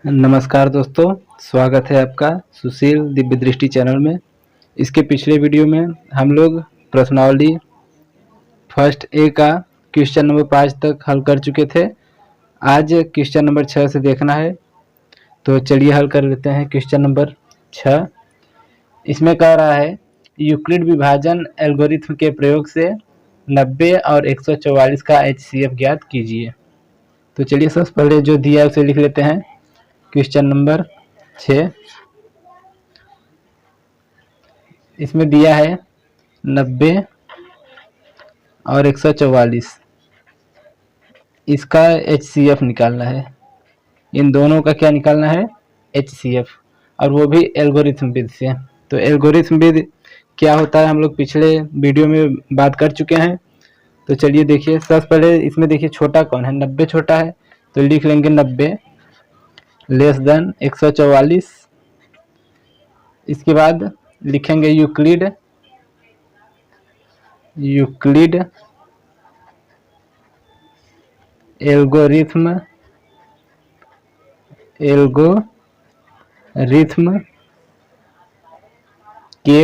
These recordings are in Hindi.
नमस्कार दोस्तों, स्वागत है आपका सुशील दिव्य दृष्टि चैनल में। इसके पिछले वीडियो में हम लोग प्रश्नावली फर्स्ट ए का क्वेश्चन नंबर 5 तक हल कर चुके थे। आज क्वेश्चन नंबर 6 से देखना है, तो चलिए हल कर लेते हैं। क्वेश्चन नंबर 6 इसमें कह रहा है यूक्लिड विभाजन एल्गोरिथ्म के प्रयोग से 90 और 144 का HCF ज्ञात कीजिए। तो चलिए सबसे पहले जो दिया है उसे लिख लेते हैं। क्वेश्चन नंबर 6 इसमें दिया है 90 और 144, इसका HCF निकालना है। इन दोनों का क्या निकालना है? HCF, और वो भी एल्गोरिथम विधि से। तो एल्गोरिथम विधि क्या होता है हम लोग पिछले वीडियो में बात कर चुके हैं। तो चलिए देखिए, सबसे पहले इसमें देखिए छोटा कौन है? 90 छोटा है, तो लिख लेंगे 90 लेस देन 144। इसके बाद लिखेंगे यूक्लिड एल्गोरिथम के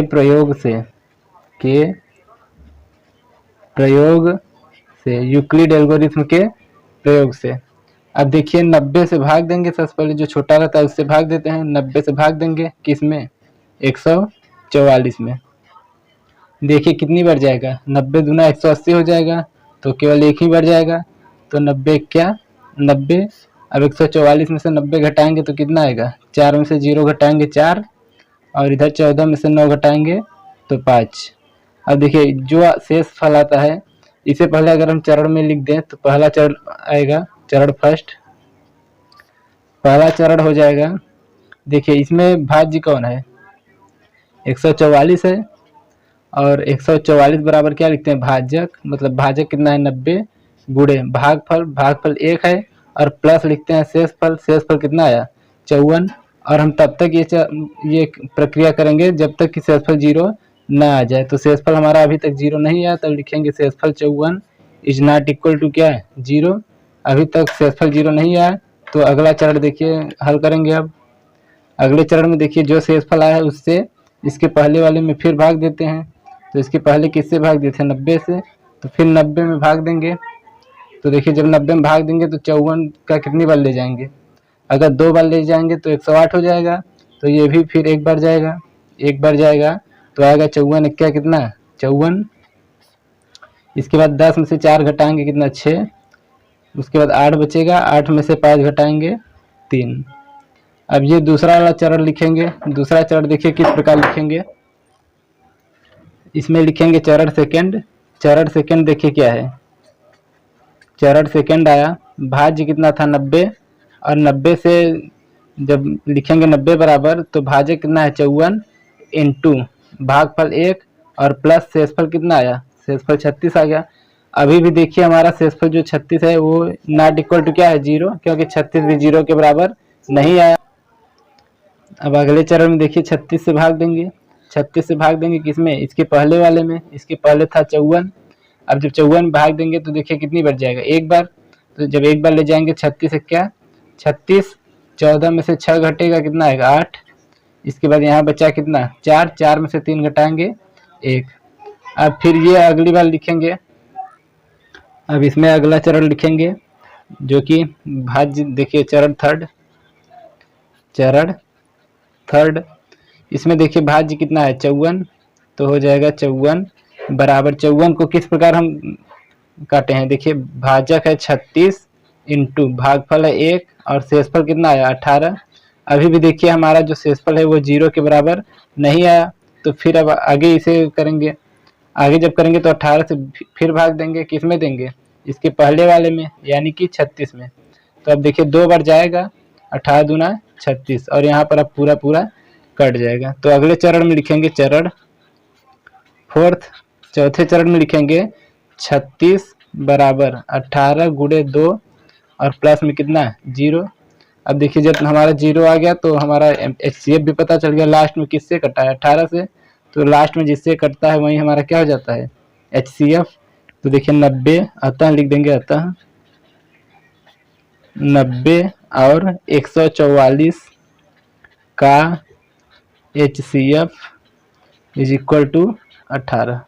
प्रयोग से यूक्लिड एल्गोरिथम के प्रयोग से। अब देखिए 90 से भाग देंगे, सबसे पहले जो छोटा रहता है उससे भाग देते हैं। 90 से भाग देंगे किस में? 144 में। देखिए कितनी बढ़ जाएगा? 90 दूना 180 हो जाएगा, तो केवल एक ही बढ़ जाएगा। तो 90 क्या 90। अब 144 में से 90 घटाएंगे तो कितना आएगा? 4 में से 0 घटाएंगे 4, और इधर 14 में से 9 घटाएंगे तो 5। अब देखिए जो शेष फल आता है, इसे पहले अगर हम चरण में लिख दें तो पहला चरण आएगा, चरण फर्स्ट, पहला चरण हो जाएगा। देखिए इसमें भाज्य कौन है? 144 है, और 144 बराबर क्या लिखते हैं? भाजक। मतलब भाजक कितना है? 90 गुणे भागफल 1 है, और प्लस लिखते हैं शेषफल। शेषफल कितना आया? 54। और हम तब तक ये प्रक्रिया करेंगे जब तक कि शेषफल 0 ना आ जाए। तो शेषफल हमारा अभी तक 0 नहीं आया, तब लिखेंगे शेषफल 54 इज नॉट इक्वल टू क्या है? 0। अभी तक शेषफल 0 नहीं आया, तो अगला चरण देखिए हल करेंगे। अब अगले चरण में देखिए जो शेषफल आया है उससे इसके पहले वाले में फिर भाग देते हैं। तो इसके पहले किससे भाग देते हैं? 90 से, तो फिर 90 में भाग देंगे। तो देखिए जब 90 में भाग देंगे तो 54 का कितनी बार ले जाएंगे? अगर 2 बार ले जाएंगे तो 108 हो जाएगा। तो ये भी फिर एक बार जाएगा, तो आएगा 54 क्या कितना? 54। इसके बाद 10 में से 4 घटाएंगे कितना? 6। उसके बाद 8 बचेगा, 8 में से 5 घटाएंगे 3। अब ये दूसरा वाला चरण लिखेंगे। दूसरा चरण देखिए किस प्रकार लिखेंगे। इसमें लिखेंगे चरण सेकंड। देखिए क्या है? चरण सेकंड आया, भाज्य कितना था? 90, और 90 से जब लिखेंगे 90 बराबर, तो भाज्य कितना है? 54 इंटू भागफल 1 और प्लस शेषफल कितना आया? शेषफल 36 आ गया। अभी भी देखिए हमारा शेषफल जो 36 है वो नॉट इक्वल टू क्या है? 0, क्योंकि 36 भी 0 के बराबर नहीं आया। अब अगले चरण में देखिए 36 से भाग देंगे। 36 से भाग देंगे किसमें? इसके पहले वाले में। इसके पहले था 54। अब जब 54 में भाग देंगे तो देखिए कितनी बढ़ जाएगा? एक बार। तो जब एक बार ले जाएंगे 36 से क्या? 36, 14 में से 6 घटेगा कितना आएगा? 8। इसके बाद यहाँ बचा कितना? 4 में से 3 घटाएंगे 1। अब फिर ये अगली बार लिखेंगे। अब इसमें अगला चरण लिखेंगे जो कि भाज्य। देखिए चरण थर्ड, इसमें देखिए भाज्य कितना है? 54। तो हो जाएगा 54 बराबर 54 को किस प्रकार हम काटे हैं? देखिए भाजक है 36 इंटू भागफल है 1, और शेषफल कितना आया? 18। अभी भी देखिए हमारा जो शेषफल है वो 0 के बराबर नहीं आया। तो फिर अब आगे इसे करेंगे। आगे जब करेंगे तो 18 से फिर भाग देंगे। किस में देंगे? इसके पहले वाले में, यानी कि 36 में। तो अब देखिए 2 बार जाएगा, 18 दूना 36, और यहाँ पर अब पूरा कट जाएगा। तो अगले चरण में लिखेंगे चरण चौथे चरण में लिखेंगे 36 बराबर 18 गुणे 2, और प्लस में कितना? 0। अब देखिए जब हमारा 0 आ गया तो हमारा HCF भी पता चल गया। लास्ट में किससे कटा है? 18 से। तो लास्ट में जिससे कटता है वही हमारा क्या हो जाता है? HCF। तो देखिए 90 अतः लिख देंगे, अतः 90 और 144 का HCF इज इक्वल टू 18।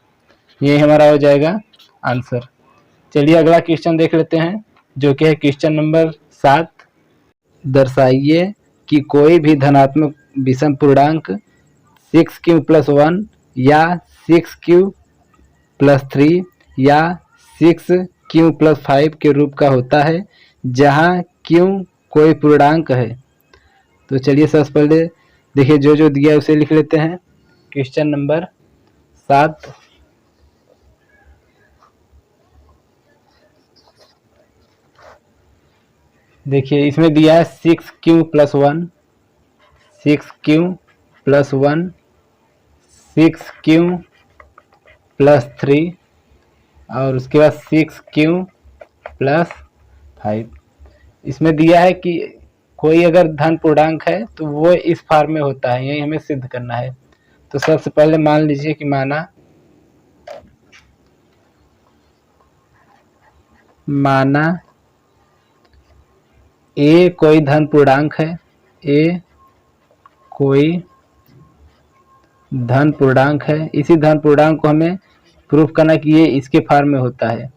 ये हमारा हो जाएगा आंसर। चलिए अगला क्वेश्चन देख लेते हैं, जो कि है क्वेश्चन नंबर 7। दर्शाइए कि कोई भी धनात्मक विषम पूर्णांक 6q+1 या 6q+3 या 6q+5 के रूप का होता है, जहां q कोई पूर्णांक है। तो चलिए सबसे पहले देखिए जो दिया है उसे लिख लेते हैं। Question number 7। देखिए इसमें दिया है 6q+1, 6q+1, 6q+3 और उसके बाद 6q+5। इसमें दिया है कि कोई अगर धन पूर्णांक है तो वो इस फॉर्म में होता है, यही हमें सिद्ध करना है। तो सबसे पहले मान लीजिए कि माना ए कोई धन पूर्णांक है, ए कोई धन पूर्णांक है। इसी धन पूर्णांक को हमें प्रूफ करना कि ये इसके फॉर्म में होता है,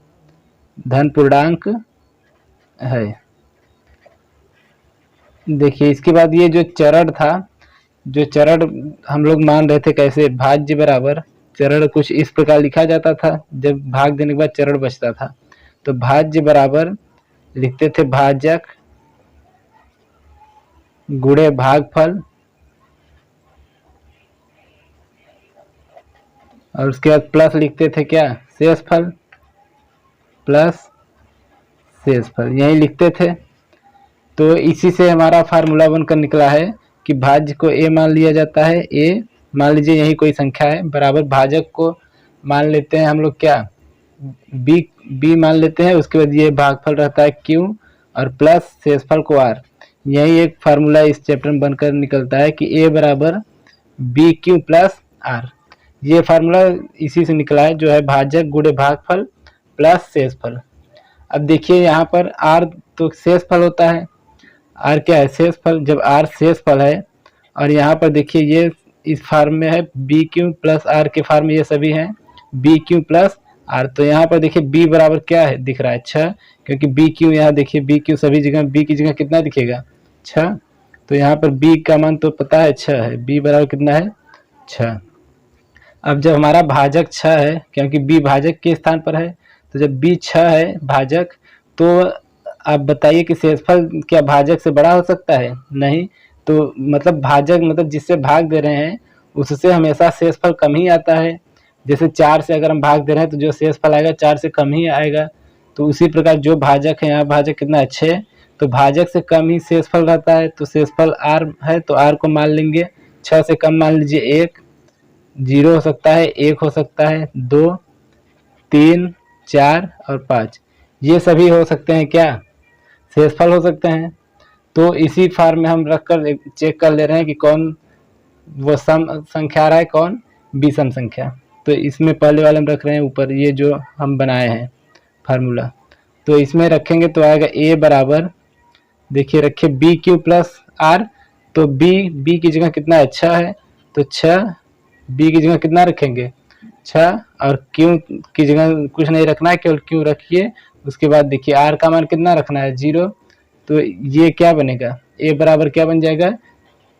धन पूर्णांक है। देखिए इसके बाद ये जो चरण था, जो चरण हम लोग मान रहे थे कैसे, भाज्य बराबर चरण कुछ इस प्रकार लिखा जाता था। जब भाग देने के बाद चरण बचता था तो भाज्य बराबर लिखते थे भाजक गुणे भागफल, और उसके बाद प्लस लिखते थे क्या, शेषफल, प्लस शेषफल यही लिखते थे। तो इसी से हमारा फार्मूला बनकर निकला है कि भाज्य को ए मान लिया जाता है, ए मान लीजिए यही कोई संख्या है, बराबर भाजक को मान लेते हैं हम लोग क्या, बी मान लेते हैं। उसके बाद ये भागफल रहता है क्यू और प्लस शेषफल को आर। यही एक फार्मूला इस चैप्टर में बनकर निकलता है कि ए बराबर बी क्यू प्लस आर। ये फार्मूला इसी से निकला है, जो है भाजक गुणे भागफल प्लस शेषफल। अब देखिए यहाँ पर आर तो शेषफल होता है, आर क्या है, शेषफल। जब आर शेषफल है और यहाँ पर देखिए ये इस फार्म में है बी क्यू प्लस आर के फार्म में ये सभी हैं बी क्यू प्लस आर। तो यहाँ पर देखिए बी बराबर क्या है, दिख रहा है 6, क्योंकि बी क्यू यहाँ देखिए बी क्यू सभी जगह बी की जगह कितना दिखेगा, 6। तो यहाँ पर बी का मान तो पता है 6 है, बी बराबर कितना है 6। अब जब हमारा भाजक 6 है, क्योंकि बी भाजक के स्थान पर है, तो जब बी 6 है भाजक, तो आप बताइए कि शेषफल क्या भाजक से बड़ा हो सकता है, नहीं। तो मतलब भाजक मतलब जिससे भाग दे रहे हैं उससे हमेशा शेषफल कम ही आता है। जैसे 4 से अगर हम भाग दे रहे हैं तो जो शेषफल आएगा 4 से कम ही आएगा। तो उसी प्रकार जो भाजक है, यहाँ भाजक कितना है 6, तो भाजक से कम ही शेषफल रहता है। तो शेषफल आर है तो आर को मान लेंगे, 6 से कम मान लीजिए 1, 0 हो सकता है, 1 हो सकता है, 2, 3, 4 और 5, ये सभी हो सकते हैं क्या, शेषफल हो सकते हैं। तो इसी फॉर्म में हम रखकर चेक कर ले रहे हैं कि कौन वो सम संख्या आ रहा है, कौन विषम संख्या। तो इसमें पहले वाले में रख रहे हैं ऊपर, ये जो हम बनाए हैं फार्मूला, तो इसमें रखेंगे तो आएगा ए बराबर, देखिए रखिए बी क्यू प्लस आर। तो बी की जगह कितना है 6 है, तो 6 बी की जगह कितना रखेंगे 6, और क्यू की जगह कुछ नहीं रखना है, केवल क्यू रखिए। उसके बाद देखिए आर का मान कितना रखना है 0। तो ये क्या बनेगा, ए बराबर क्या बन जाएगा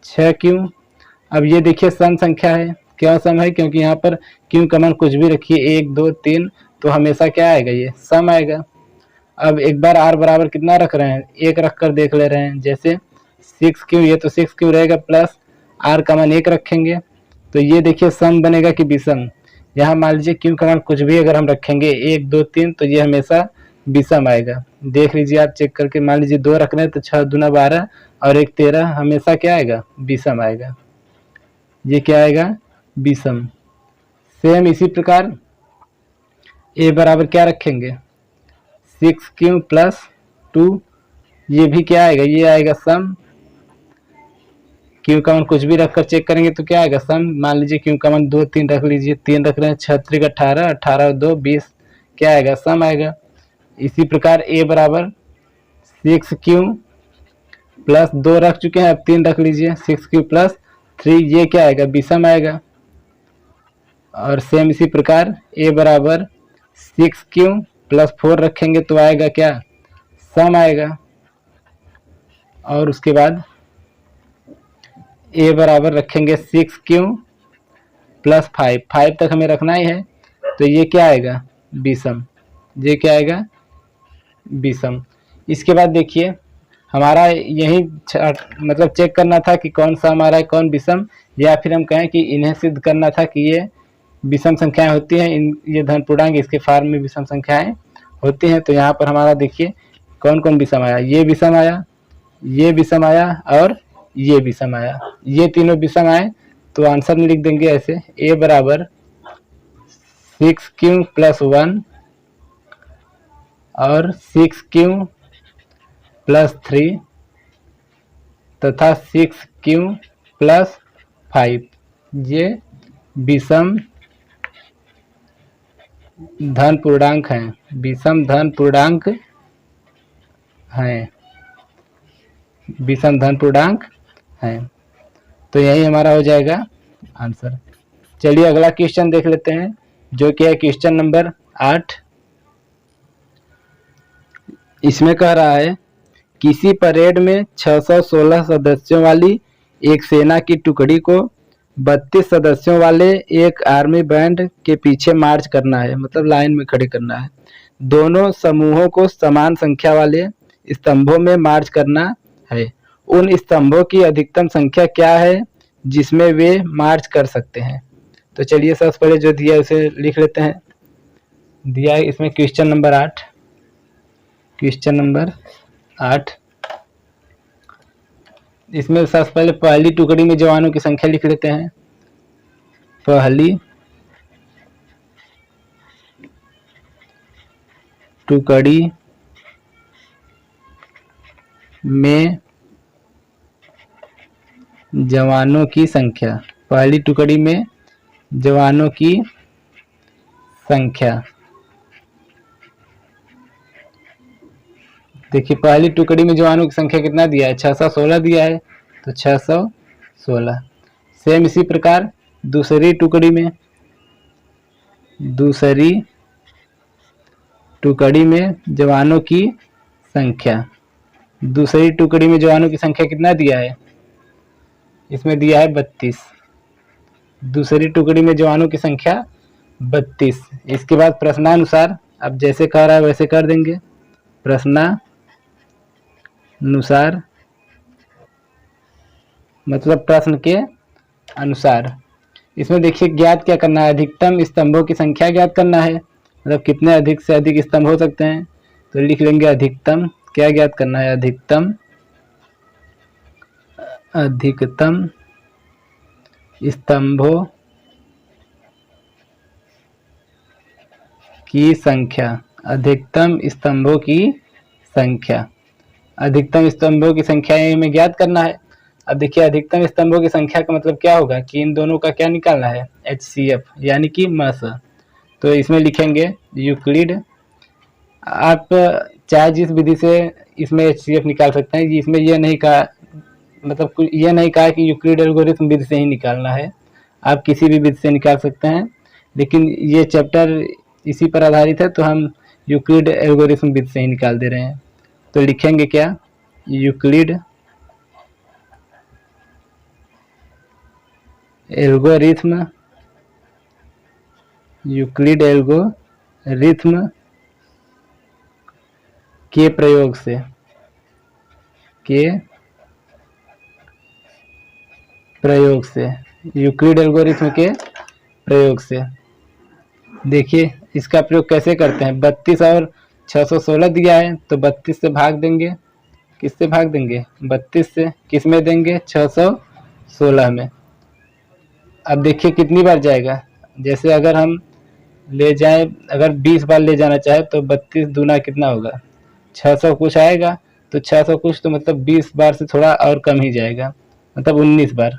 6q। अब ये देखिए सम संख्या है, क्या सम है, क्योंकि यहाँ पर क्यू का मान कुछ भी रखिए 1, 2, 3, तो हमेशा क्या आएगा, ये सम आएगा। अब एक बार आर बराबर कितना रख रहे हैं, 1 रख कर देख ले रहे हैं। जैसे 6q, ये तो 6q रहेगा, प्लस आर का मान 1 रखेंगे, तो ये देखिए सम बनेगा कि विषम। यहाँ मान लीजिए क्यू का मान कुछ भी अगर हम रखेंगे 1, 2, 3, तो ये हमेशा विषम आएगा। देख लीजिए आप चेक करके, मान लीजिए 2 रख रहे हैं तो 6 दूना 12 और 1 13, हमेशा क्या आएगा विषम आएगा, ये क्या आएगा विषम। सेम इसी प्रकार ए बराबर क्या रखेंगे 6q प्लस 2, ये भी क्या आएगा, ये आएगा सम। क्यू का मान कुछ भी रखकर चेक करेंगे तो क्या आएगा सम। मान लीजिए क्यू का मान 2, 3 रख लीजिए, 3 रख रहे हैं, 6 3 18, 18 और 2 20, क्या आएगा सम आएगा। इसी प्रकार ए बराबर 6q प्लस 2 रख चुके हैं, अब 3 रख लीजिए, 6 क्यूब प्लस 3, ये क्या आएगा, विषम आएगा। और सेम इसी प्रकार a बराबर 6 क्यूब प्लस 4 रखेंगे तो आएगा क्या, सम आएगा। और उसके बाद a बराबर रखेंगे 6 क्यूब प्लस 5, 5 तक हमें रखना ही है, तो ये क्या आएगा, विषम। ये क्या आएगा, विषम। इसके बाद देखिए हमारा यही मतलब चेक करना था कि कौन सा हमारा है, कौन विषम, या फिर हम कहें कि इन्हें सिद्ध करना था कि ये विषम संख्याएं होती हैं, ये धन पूर्णांक इसके फॉर्म में विषम संख्याएं होती हैं। तो यहाँ पर हमारा देखिए कौन कौन विषम आया, ये विषम आया, ये विषम आया और ये विषम आया, ये तीनों विषम आए। तो आंसर में लिख देंगे ऐसे, a बराबर 6 क्यूब प्लस 1 और 6 क्यूब प्लस 3 तथा 6 क्यूब प्लस 5, ये विषम धन पूर्णांक हैं, विषम धन पूर्णांक हैं, विषम धन पूर्णांक हैं। तो यही हमारा हो जाएगा आंसर। चलिए अगला क्वेश्चन देख लेते हैं, जो कि है क्वेश्चन नंबर 8। इसमें कह रहा है किसी परेड में 616 सदस्यों वाली एक सेना की टुकड़ी को 32 सदस्यों वाले एक आर्मी बैंड के पीछे मार्च करना है, मतलब लाइन में खड़े करना है। दोनों समूहों को समान संख्या वाले स्तंभों में मार्च करना है। उन स्तंभों की अधिकतम संख्या क्या है जिसमें वे मार्च कर सकते हैं। तो चलिए सबसे पहले जो दिया है उसे लिख लेते हैं। दिया है इसमें क्वेश्चन नंबर 8, क्वेश्चन नंबर 8। इसमें सबसे पहले पहली टुकड़ी में जवानों की संख्या लिख लेते हैं। पहली टुकड़ी में जवानों की संख्या, पहली टुकड़ी में जवानों की संख्या। देखिए पहली टुकड़ी में जवानों की संख्या कितना दिया है, 616 दिया है, तो 616। सेम इसी प्रकार दूसरी टुकड़ी में, दूसरी टुकड़ी में जवानों की संख्या, दूसरी टुकड़ी में जवानों की संख्या कितना दिया है, इसमें दिया है 32। दूसरी टुकड़ी में जवानों की संख्या 32। इसके बाद प्रश्नानुसार, अब जैसे कह रहा है वैसे कर देंगे। प्रश्नानुसार मतलब प्रश्न के अनुसार। इसमें देखिए ज्ञात क्या करना है, अधिकतम स्तंभों की संख्या ज्ञात करना है, मतलब कितने अधिक से अधिक स्तंभ हो सकते हैं। तो लिख लेंगे अधिकतम, क्या ज्ञात करना है, अधिकतम स्तंभों की संख्या, अधिकतम स्तंभों की संख्या, अधिकतम स्तंभों की संख्या में ज्ञात करना है। अब देखिए अधिकतम स्तंभों की संख्या का मतलब क्या होगा कि इन दोनों का क्या निकालना है, HCF यानी कि मस। तो इसमें लिखेंगे यूक्लिड, आप चाहे जिस विधि से इसमें HCF निकाल सकते हैं, इसमें यह नहीं कहा, मतलब ये नहीं कहा कि यूक्लिड एल्गोरिथम विधि से ही निकालना है, आप किसी भी विधि से निकाल सकते हैं, लेकिन ये चैप्टर इसी पर आधारित है तो हम यूक्लिड एल्गोरिथम विधि से ही निकाल दे रहे हैं। तो लिखेंगे क्या, यूक्लिड एल्गोरिथम, यूक्लिड एल्गोरिथम के प्रयोग से, के प्रयोग से, यूक्लिड एल्गोरिथम के प्रयोग से। देखिए इसका प्रयोग कैसे करते हैं, 32 और 616 दिया है तो 32 से भाग देंगे, किससे भाग देंगे, 32 से, किस में देंगे, 616 में। अब देखिए कितनी बार जाएगा, जैसे अगर हम ले जाएं, अगर 20 बार ले जाना चाहे तो 32 दूना कितना होगा, 600 कुछ आएगा, तो 600 कुछ तो मतलब 20 बार से थोड़ा और कम ही जाएगा, मतलब 19 बार।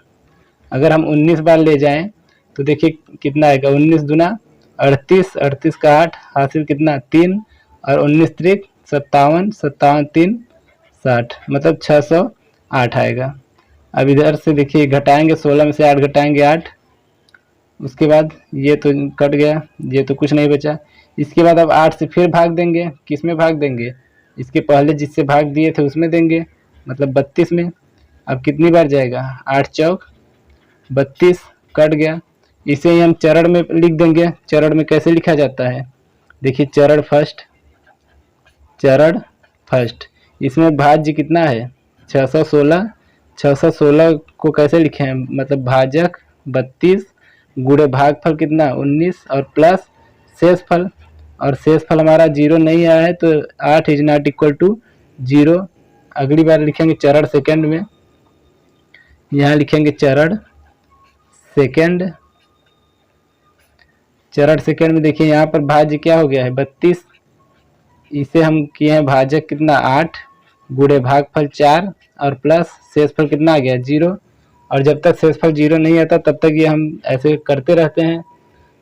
अगर हम 19 बार ले जाएं तो देखिए कितना आएगा, 19 दूना 38, 38 का 8 हासिल कितना 3, और 19 त्रिक 57, 57 3 60, मतलब 8 आएगा। अब इधर से देखिए घटाएंगे, 16 में से 8 घटाएंगे 8, उसके बाद ये तो कट गया, ये तो कुछ नहीं बचा। इसके बाद अब 8 से फिर भाग देंगे, किस में भाग देंगे, इसके पहले जिससे भाग दिए थे उसमें देंगे, मतलब 32 में। अब कितनी बार जाएगा, 8 चौक 32, कट गया। इसे ही हम चरण में लिख देंगे। चरण में कैसे लिखा जाता है, देखिए चरण फर्स्ट, इसमें भाज्य कितना है 616। 616 को कैसे लिखे हैं, मतलब भाजक 32 गुणे भागफल कितना 19 और प्लस शेषफल, और शेषफल हमारा 0 नहीं आया है तो 8 इज नॉट इक्वल टू 0। अगली बार लिखेंगे चरण सेकंड में, यहाँ लिखेंगे चरण सेकंड में देखिए यहाँ पर भाज्य क्या हो गया है 32, इसे हम किए हैं भाजक कितना 8 गुणे भागफल 4 और प्लस शेषफल कितना आ गया 0। और जब तक शेषफल 0 नहीं आता तब तक ये हम ऐसे करते रहते हैं।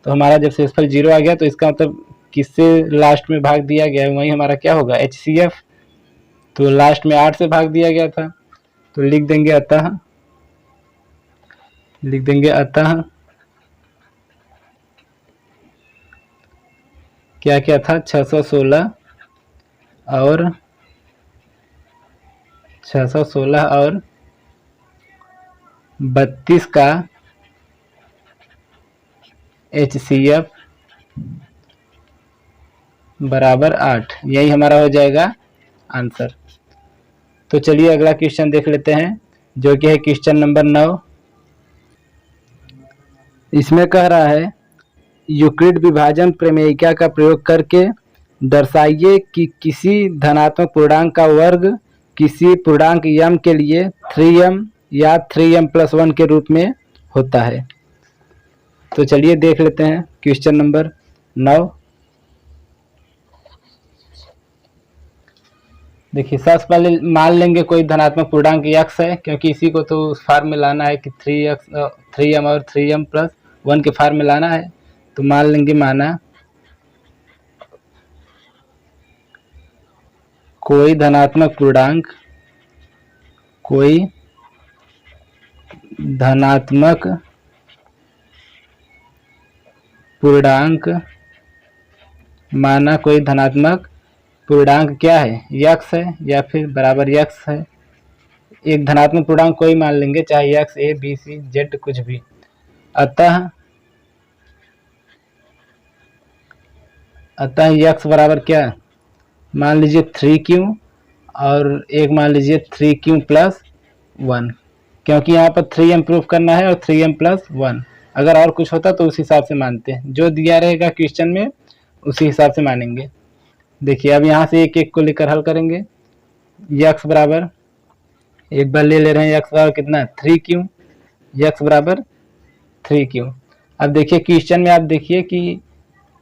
तो हमारा जब शेषफल 0 आ गया तो इसका मतलब किससे लास्ट में भाग दिया गया है, वही हमारा क्या होगा HCF। तो लास्ट में 8 से भाग दिया गया था, तो लिख देंगे अतः क्या क्या था 616 और 32 का HCF बराबर 8, यही हमारा हो जाएगा आंसर। तो चलिए अगला क्वेश्चन देख लेते हैं, जो कि है क्वेश्चन नंबर 9। इसमें कह रहा है यूक्लिड विभाजन प्रमेयिका का प्रयोग करके दर्शाइए कि किसी धनात्मक पूर्णांक का वर्ग किसी पूर्णांक m के लिए 3m या 3m+1 के रूप में होता है। तो चलिए देख लेते हैं क्वेश्चन नंबर 9। देखिए सबसे पहले मान लेंगे कोई धनात्मक पूर्णांक x है, क्योंकि इसी को तो उस फार्म में लाना है कि 3m और 3m+1 के फार्म में लाना है। तो मान लेंगे माना कोई धनात्मक पूर्णांक माना कोई धनात्मक पूर्णांक क्या है x है या फिर बराबर x है। एक धनात्मक पूर्णांक कोई मान लेंगे, चाहे x a b c z कुछ भी। अतः x बराबर क्या, मान लीजिए 3q और एक मान लीजिए 3q+1, क्योंकि यहाँ पर 3m प्रूफ करना है और 3m+1। अगर और कुछ होता तो उस हिसाब से मानते हैं, जो दिया रहेगा क्वेश्चन में उसी हिसाब से मानेंगे। देखिए अब यहाँ से एक एक को लेकर हल करेंगे। x बराबर, एक बार ले रहे हैं x बराबर कितना 3q, x बराबर 3q। अब देखिए क्वेश्चन में आप देखिए कि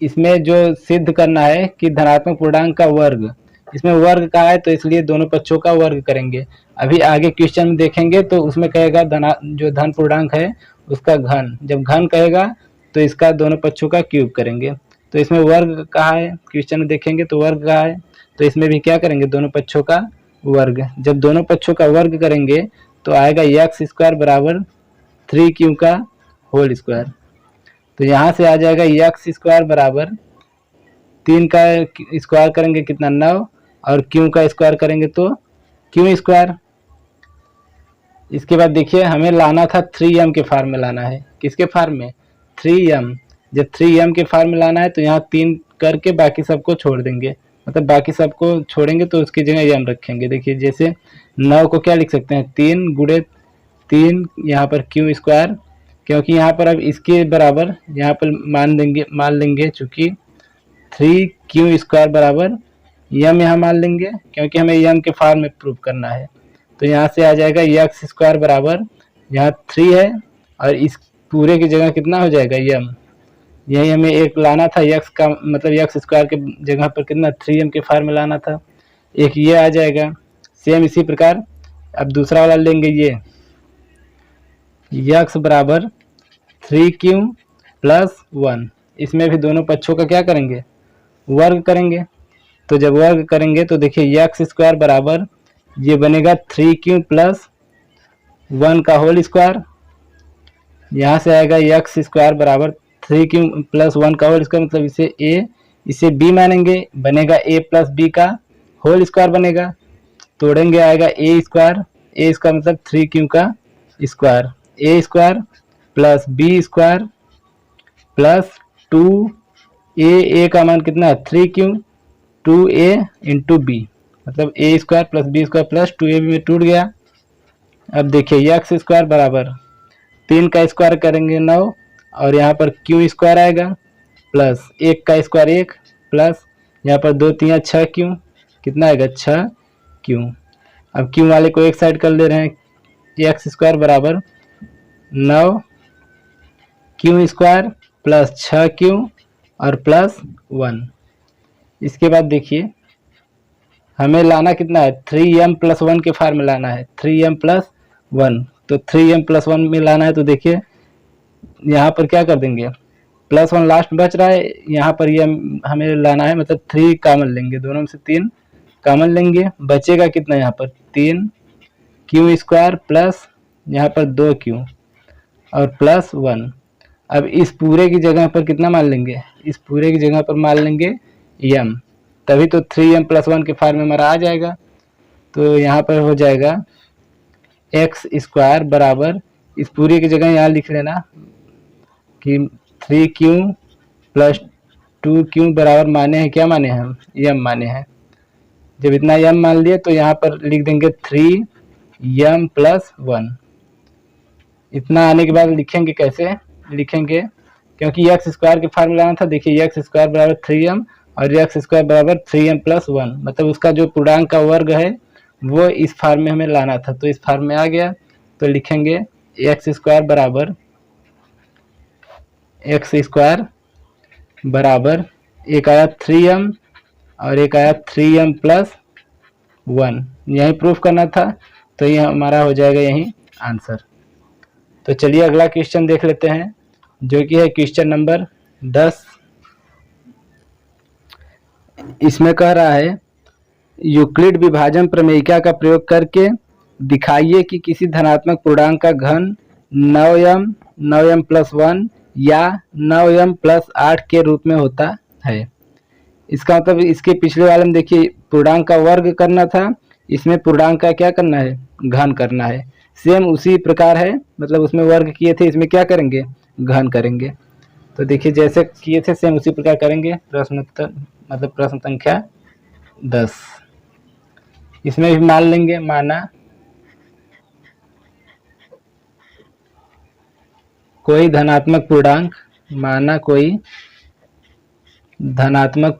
इसमें जो सिद्ध करना है कि धनात्मक पूर्णांक का वर्ग, इसमें वर्ग का है तो इसलिए दोनों पक्षों का वर्ग करेंगे। अभी आगे क्वेश्चन में देखेंगे तो उसमें कहेगा जो धन पूर्णांक है उसका घन, जब घन कहेगा तो इसका दोनों पक्षों का क्यूब करेंगे। तो इसमें वर्ग कहा है, क्वेश्चन में देखेंगे तो वर्ग कहा है, तो इसमें भी क्या करेंगे दोनों पक्षों का वर्ग। जब दोनों पक्षों का वर्ग करेंगे तो आएगा x² बराबर 3q का होल स्क्वायर। तो यहाँ से आ जाएगा x² बराबर 3 का स्क्वायर करेंगे कितना 9 और q का स्क्वायर करेंगे तो q²। इसके बाद देखिए हमें लाना था 3m के फार्म में लाना है, किसके फार्म में 3m। जब 3m के फार्म में लाना है तो यहाँ 3 करके बाकी सबको छोड़ देंगे, मतलब बाकी सबको छोड़ेंगे तो उसकी जगह m रखेंगे। देखिए जैसे 9 को क्या लिख सकते हैं 3 गुणे 3 यहाँ पर q², क्योंकि यहाँ पर अब इसके बराबर यहाँ पर मान लेंगे चूंकि 3q² बराबर m यहाँ मान लेंगे, क्योंकि हमें m के फार्म में प्रूव करना है। तो यहाँ से आ जाएगा x² बराबर यहाँ 3 है और इस पूरे की जगह कितना हो जाएगा m, यही हमें एक लाना था x का, मतलब x² के जगह पर कितना 3m के फार्म में लाना था, एक ये आ जाएगा। सेम इसी प्रकार अब दूसरा वाला लेंगे, ये x बराबर 3q+1, इसमें भी दोनों पक्षों का क्या करेंगे वर्ग करेंगे। तो जब वर्ग करेंगे तो देखिए x² बराबर ये बनेगा 3q+ 1 का होल स्क्वायर, यहाँ से आएगा एक्स स्क्वायर बराबर 3 प्लस 1 का होल स्क्वायर, मतलब इसे ए इसे बी मानेंगे, बनेगा ए प्लस बी का होल स्क्वायर बनेगा, तोड़ेंगे आएगा ए स्क्वायर मतलब 3 का square, A square plus B square plus 2 A का मान कितना है 3 2a इंटू बी, मतलब A square plus B square plus 2ab में टूट गया। अब देखिए एक्स स्क्वायर बराबर 3 का स्क्वायर करेंगे 9 और यहाँ पर क्यू स्क्वायर आएगा प्लस 1 का स्क्वायर 1 प्लस यहाँ पर 2 3 6 क्यू, कितना आएगा 6 क्यू। अब क्यू वाले को एक साइड कर ले रहे हैं, एक्स स्क्वायर बराबर 9 क्यू स्क्वायर प्लस 6 क्यू और प्लस 1। इसके बाद देखिए हमें लाना कितना है 3m प्लस 1 के फार्म में लाना है 3m प्लस 1, तो 3m प्लस 1 में लाना है तो देखिए यहाँ पर क्या कर देंगे प्लस 1 लास्ट बच रहा है, यहाँ पर ये हमें लाना है मतलब 3 कॉमन लेंगे, दोनों में से 3 कॉमन लेंगे, बचेगा कितना यहाँ पर 3 क्यू स्क्वायर प्लस यहाँ पर 2 क्यू और प्लस 1। अब इस पूरे की जगह पर कितना मान लेंगे, इस पूरे की जगह पर मान लेंगे m, तभी तो 3m प्लस 1 के फार्म में हमारा आ जाएगा। तो यहाँ पर हो जाएगा एक्स स्क्वायर बराबर इस पूरे की जगह यहाँ लिख लेना कि 3q प्लस 2q बराबर माने हैं क्या माने हैं हम m माने हैं। जब इतना m मान लिए तो यहाँ पर लिख देंगे 3m प्लस 1। इतना आने के बाद लिखेंगे कैसे लिखेंगे, क्योंकि एक्स स्क्वायर के फार्मूला आना था, देखिए एक्स स्क्वायर बराबर 3m और एक्स स्क्वायर बराबर 3m प्लस 1, मतलब उसका जो पूर्णांक का वर्ग है वो इस फार्म में हमें लाना था, तो इस फार्म में आ गया। तो लिखेंगे एक्स स्क्वायर बराबर एक आया 3m और एक आया 3m प्लस 1, यही प्रूफ करना था, तो ये हमारा हो जाएगा यही आंसर। तो चलिए अगला क्वेश्चन देख लेते हैं जो कि है क्वेश्चन नंबर 10। इसमें कह रहा है यूक्लिड विभाजन प्रमेयिका का प्रयोग करके दिखाइए कि किसी धनात्मक पूर्णांक का घन 9m प्लस 1 या 9m प्लस 8 के रूप में होता है। इसका मतलब इसके पिछले वाले में देखिए पूर्णांक का वर्ग करना था, इसमें पूर्णांक का क्या करना है घन करना है। सेम उसी प्रकार है, मतलब उसमें वर्ग किए थे, इसमें क्या करेंगे घन करेंगे। तो देखिए जैसे किए थे सेम उसी प्रकार करेंगे। प्रश्न संख्या 10 इसमें भी मान लेंगे, माना कोई धनात्मक पूर्णांक, माना कोई धनात्मक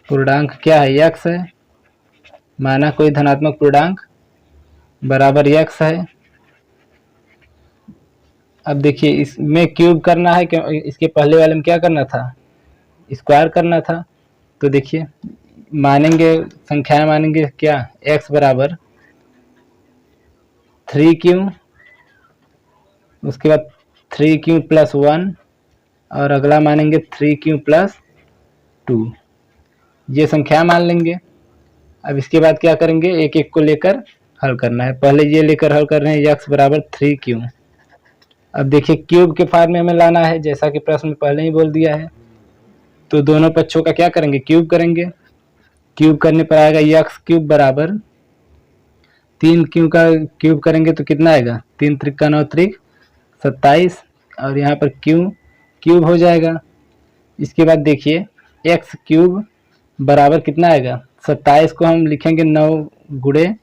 पूर्णांक क्या है x है, माना कोई धनात्मक पूर्णांक बराबर x है। अब देखिए इसमें क्यूब करना है, क्यों इसके पहले वाले में क्या करना था स्क्वायर करना था। तो देखिए मानेंगे संख्याएं मानेंगे क्या x बराबर 3q, उसके बाद 3q प्लस 1 और अगला मानेंगे 3q प्लस 2, ये संख्या मान लेंगे। अब इसके बाद क्या करेंगे एक एक को लेकर हल करना है। पहले ये लेकर हल कर रहे हैं x बराबर 3q। अब देखिए क्यूब के फॉर्म में हमें लाना है, जैसा कि प्रश्न में पहले ही बोल दिया है, तो दोनों पक्षों का क्या करेंगे क्यूब करेंगे। क्यूब करने पर आएगा x क्यूब बराबर 3q का क्यूब करेंगे तो कितना आएगा 3 त्रिक 9 त्रिक 27 और यहाँ पर क्यूब हो जाएगा। इसके बाद देखिए x क्यूब बराबर कितना आएगा 27 को हम लिखेंगे 9 गुणे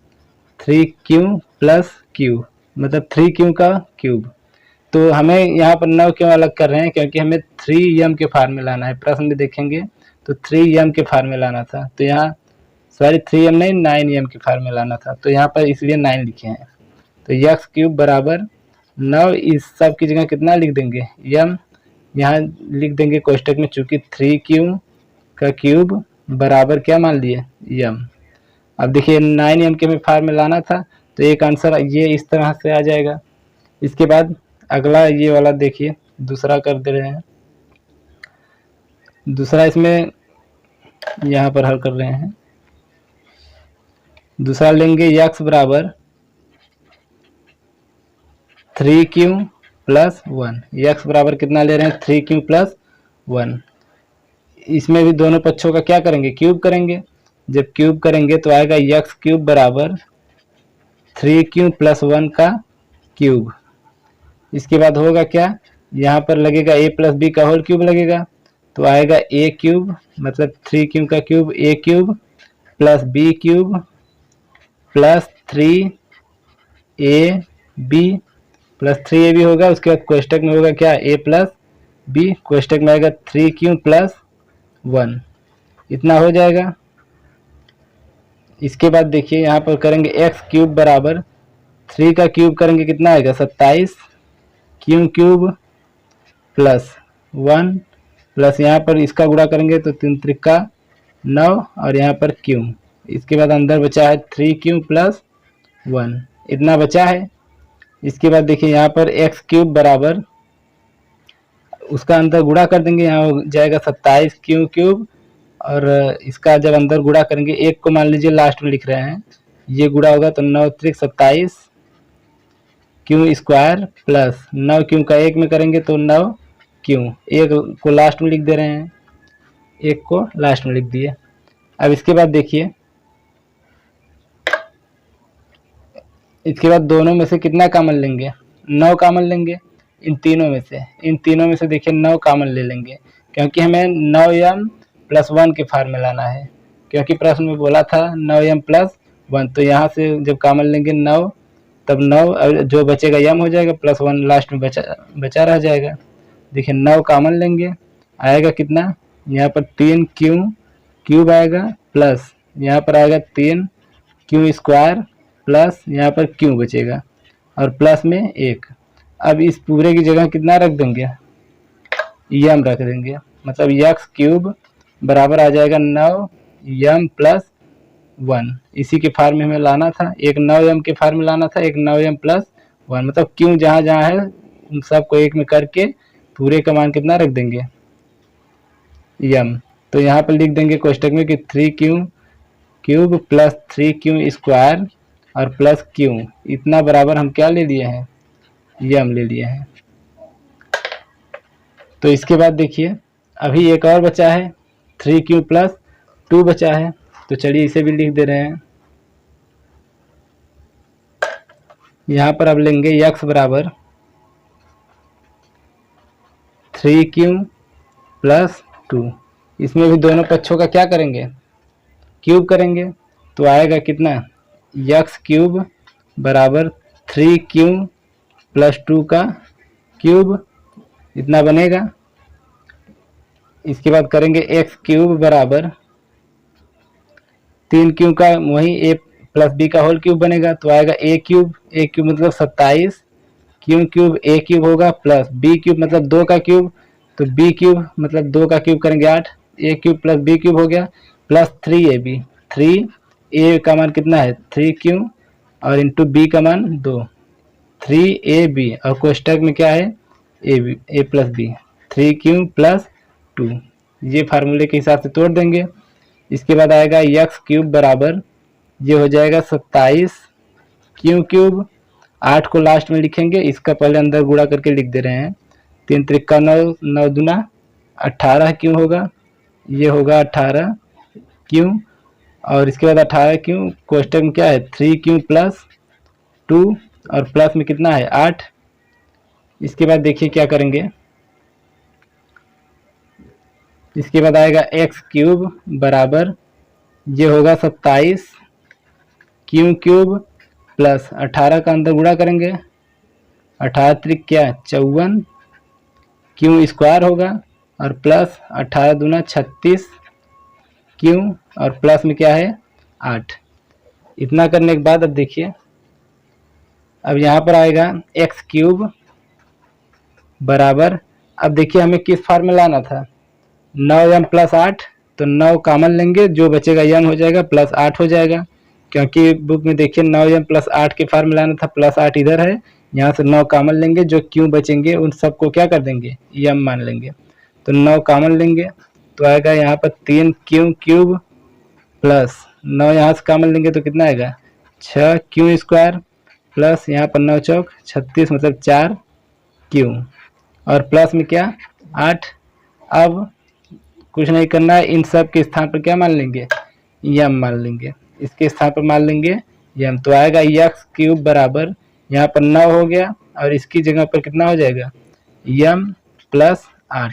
3q प्लस q, मतलब 3q का क्यूब। तो हमें यहाँ पर 9 क्यों अलग कर रहे हैं, क्योंकि हमें 3m के फार्म में लाना है। प्रश्न में देखेंगे तो 3m के फार्म में लाना था, तो यहाँ सॉरी 3m नहीं 9m के फार्म में लाना था, तो यहाँ पर इसलिए 9 लिखे हैं। तो x क्यूब बराबर 9, इस सब की जगह कितना लिख देंगे m, यहाँ लिख देंगे कोष्टक में, चूंकि 3q का क्यूब बराबर क्या मान लिए m। अब देखिए 9m के हमें फार्म में लाना था, तो एक आंसर ये इस तरह से आ जाएगा। इसके बाद अगला ये वाला देखिए दूसरा कर दे रहे हैं, दूसरा इसमें यहाँ पर हल कर रहे हैं। दूसरा लेंगे x बराबर 3q प्लस 1। x बराबर कितना ले रहे हैं 3q प्लस 1। इसमें भी दोनों पक्षों का क्या करेंगे क्यूब करेंगे। जब क्यूब करेंगे तो आएगा x क्यूब बराबर 3q प्लस 1 का क्यूब। इसके बाद होगा क्या, यहाँ पर लगेगा a प्लस बी का होल क्यूब लगेगा, तो आएगा a क्यूब मतलब 3q का cube a cube plus b cube plus 3ab plus 3ab होगा। उसके बाद कोष्टक में होगा क्या a प्लस b, कोष्टक में आएगा 3q प्लस 1, इतना हो जाएगा। इसके बाद देखिए यहाँ पर करेंगे x क्यूब बराबर 3 का क्यूब करेंगे कितना आएगा 27 q क्यूब प्लस 1 प्लस यहाँ पर इसका गुणा करेंगे तो 3 त्रिका 9 और यहाँ पर q। इसके बाद अंदर बचा है 3q प्लस 1, इतना बचा है। इसके बाद देखिए यहाँ पर x क्यूब बराबर उसका अंदर गुणा कर देंगे, यहाँ हो जाएगा 27 q क्यूब और इसका जब अंदर गुणा करेंगे एक को मान लीजिए लास्ट में लिख रहे हैं, ये गुणा होगा तो 9 त्रिक 27 क्यू स्क्वायर प्लस 9 क्यू का एक में करेंगे तो 9 क्यू, एक को लास्ट में लिख दे रहे हैं, एक को लास्ट में लिख दिए। अब इसके बाद देखिए इसके बाद दोनों में से कितना कॉमन लेंगे 9 कॉमन लेंगे इन तीनों में से देखिए 9 कॉमन ले लेंगे, क्योंकि हमें 9m प्लस 1 के फॉर्म में लाना है, क्योंकि प्रश्न में बोला था 9m प्लस 1। तो यहाँ से जब कॉमन लेंगे 9 तब 9 जो बचेगा m हो जाएगा प्लस 1 लास्ट में बचा रह जाएगा। देखिए 9 कॉमन लेंगे आएगा कितना, यहाँ पर 3q क्यूब आएगा प्लस यहाँ पर आएगा 3q स्क्वायर प्लस यहाँ पर q बचेगा और प्लस में 1। अब इस पूरे की जगह कितना रख देंगे m रख देंगे, मतलब x क्यूब बराबर आ जाएगा 9m प्लस 1। इसी के फार्म में हमें लाना था, एक 9m के फार्म में लाना था, एक 9m प्लस 1, मतलब क्यों जहाँ जहाँ है उन सबको एक में करके पूरे का मान कितना रख देंगे m। तो यहाँ पर लिख देंगे कोष्टक में कि 3q cube plus 3q square और प्लस q, इतना बराबर हम क्या ले लिए हैं m ले लिए हैं। तो इसके बाद देखिए अभी एक और बचा है 3q प्लस 2 बचा है, तो चलिए इसे भी लिख दे रहे हैं। यहाँ पर अब लेंगे x बराबर 3q प्लस 2, इसमें भी दोनों पक्षों का क्या करेंगे क्यूब करेंगे, तो आएगा कितना x क्यूब बराबर 3q प्लस 2 का क्यूब, इतना बनेगा। इसके बाद करेंगे x क्यूब बराबर 3q का वही a प्लस b का होल क्यूब बनेगा, तो आएगा a क्यूब मतलब 27 q क्यूब a क्यूब होगा प्लस b क्यूब मतलब 2 का क्यूब, तो b क्यूब मतलब 2 का क्यूब करेंगे 8, a cube plus b cube हो गया प्लस 3ab, 3a का मान कितना है 3q और इंटू b का मान 2, 3ab और कोष्टक में क्या है a plus b, 3q plus 2, ये फार्मूले के हिसाब से तोड़ देंगे। इसके बाद आएगा x क्यूब बराबर ये हो जाएगा 27 q क्यूब, 8 को लास्ट में लिखेंगे, इसका पहले अंदर गुणा करके लिख दे रहे हैं, 3 त्रिका 9, 9 दूना 18 q होगा, ये होगा 18 q और इसके बाद 18 q कोष्टक में क्या है 3q प्लस 2 और प्लस में कितना है 8। इसके बाद देखिए क्या करेंगे, इसके बाद आएगा x क्यूब बराबर ये होगा 27 q क्यूब प्लस 18 का अंदर गुणा करेंगे, 18 त्रिक क्या 54 q स्क्वायर होगा और प्लस 18 दूना 36 q और प्लस में क्या है 8। इतना करने के बाद अब देखिए अब यहाँ पर आएगा x क्यूब बराबर, अब देखिए हमें किस फॉर्म में लाना था 9m प्लस 8, तो 9 कॉमन लेंगे, जो बचेगा m हो जाएगा प्लस 8 हो जाएगा, क्योंकि बुक में देखिए 9m प्लस 8 के फॉर्म में लाना था, प्लस 8 इधर है, यहाँ से 9 कॉमन लेंगे, जो q बचेंगे उन सबको क्या कर देंगे m मान लेंगे, तो 9 कॉमन लेंगे तो आएगा यहाँ पर 3q क्यूब प्लस 9 यहाँ से कॉमन लेंगे तो कितना आएगा 6 क्यू स्क्वायर प्लस यहाँ पर 9 चौक 36 मतलब 4 क्यू और प्लस में क्या 8। अब कुछ नहीं करना है, इन सब के स्थान पर क्या मान लेंगे यम मान लेंगे, इसके स्थान पर मान लेंगे यम, तो आएगा एक्स क्यूब बराबर यहाँ पर 9 हो गया और इसकी जगह पर कितना हो जाएगा यम प्लस 8।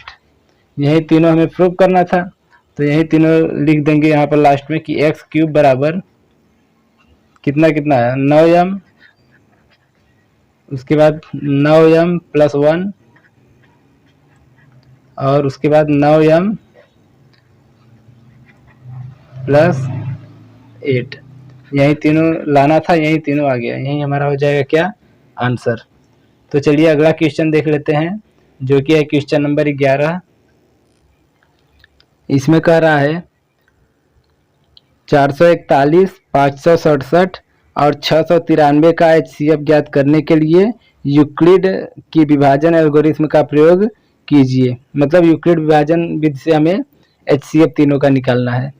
यही तीनों हमें प्रूव करना था तो यही तीनों लिख देंगे यहाँ पर लास्ट में कि एक्स क्यूब बराबर कितना कितना है 9m, उसके बाद 9m प्लस 1 और उसके बाद 9m प्लस 8। यही तीनों लाना था, यही तीनों आ गया, यही हमारा हो जाएगा क्या आंसर। तो चलिए अगला क्वेश्चन देख लेते हैं जो कि है क्वेश्चन नंबर 11। इसमें कह रहा है 441, 567 और 693 का HCF ज्ञात करने के लिए यूक्लिड की विभाजन एल्गोरिथ्म का प्रयोग कीजिए। मतलब यूक्लिड विभाजन विधि से हमें HCF तीनों का निकालना है।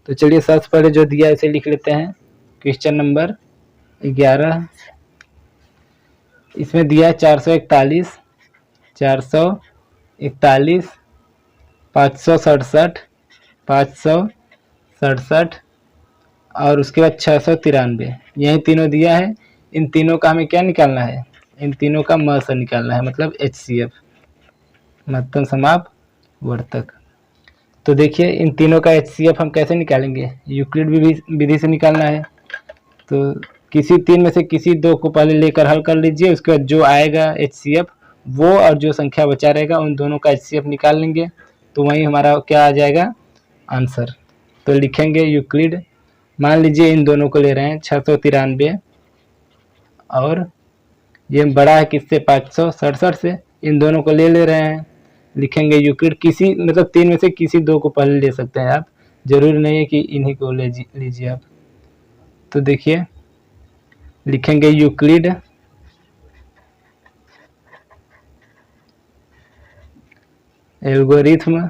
तो चलिए सबसे पहले जो दिया इसे लिख लेते हैं। क्वेश्चन नंबर 11 इसमें दिया 441, 567, 567 और उसके बाद 693, यही तीनों दिया है। इन तीनों का हमें क्या निकालना है, इन तीनों का म से निकालना है, मतलब HCF महत्तम समापवर्तक। तो देखिए इन तीनों का HCF हम कैसे निकालेंगे, यूक्लिड विधि से निकालना है। तो किसी तीन में से किसी दो को पहले लेकर हल कर लीजिए, उसके बाद जो आएगा HCF वो और जो संख्या बचा रहेगा उन दोनों का HCF निकाल लेंगे, तो वही हमारा क्या आ जाएगा आंसर। तो लिखेंगे यूक्लिड, मान लीजिए इन दोनों को ले रहे हैं 693 और ये बड़ा है किससे 567 से, इन दोनों को ले रहे हैं। लिखेंगे यूक्लिड, किसी मतलब तीन में से किसी दो को पहले ले सकते हैं आप, जरूरी नहीं है कि इन्हीं को लीजिए आप। तो देखिए लिखेंगे यूक्लिड एल्गोरिथ्म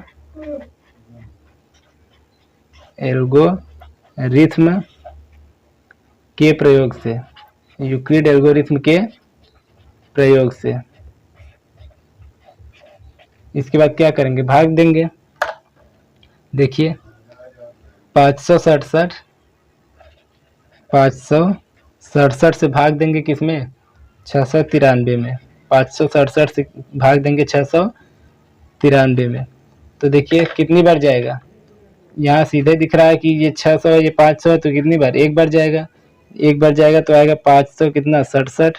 के प्रयोग से, यूक्लिड एल्गोरिथ्म के प्रयोग से। इसके बाद क्या करेंगे, भाग देंगे। देखिए 567 से भाग देंगे किसमें 693 में, 567 से भाग देंगे 693 में। तो देखिए कितनी बार जाएगा, यहाँ सीधे दिख रहा है कि ये 600 है, ये 500 है, तो कितनी बार एक बार जाएगा, एक बार जाएगा तो आएगा 500 कितना 67।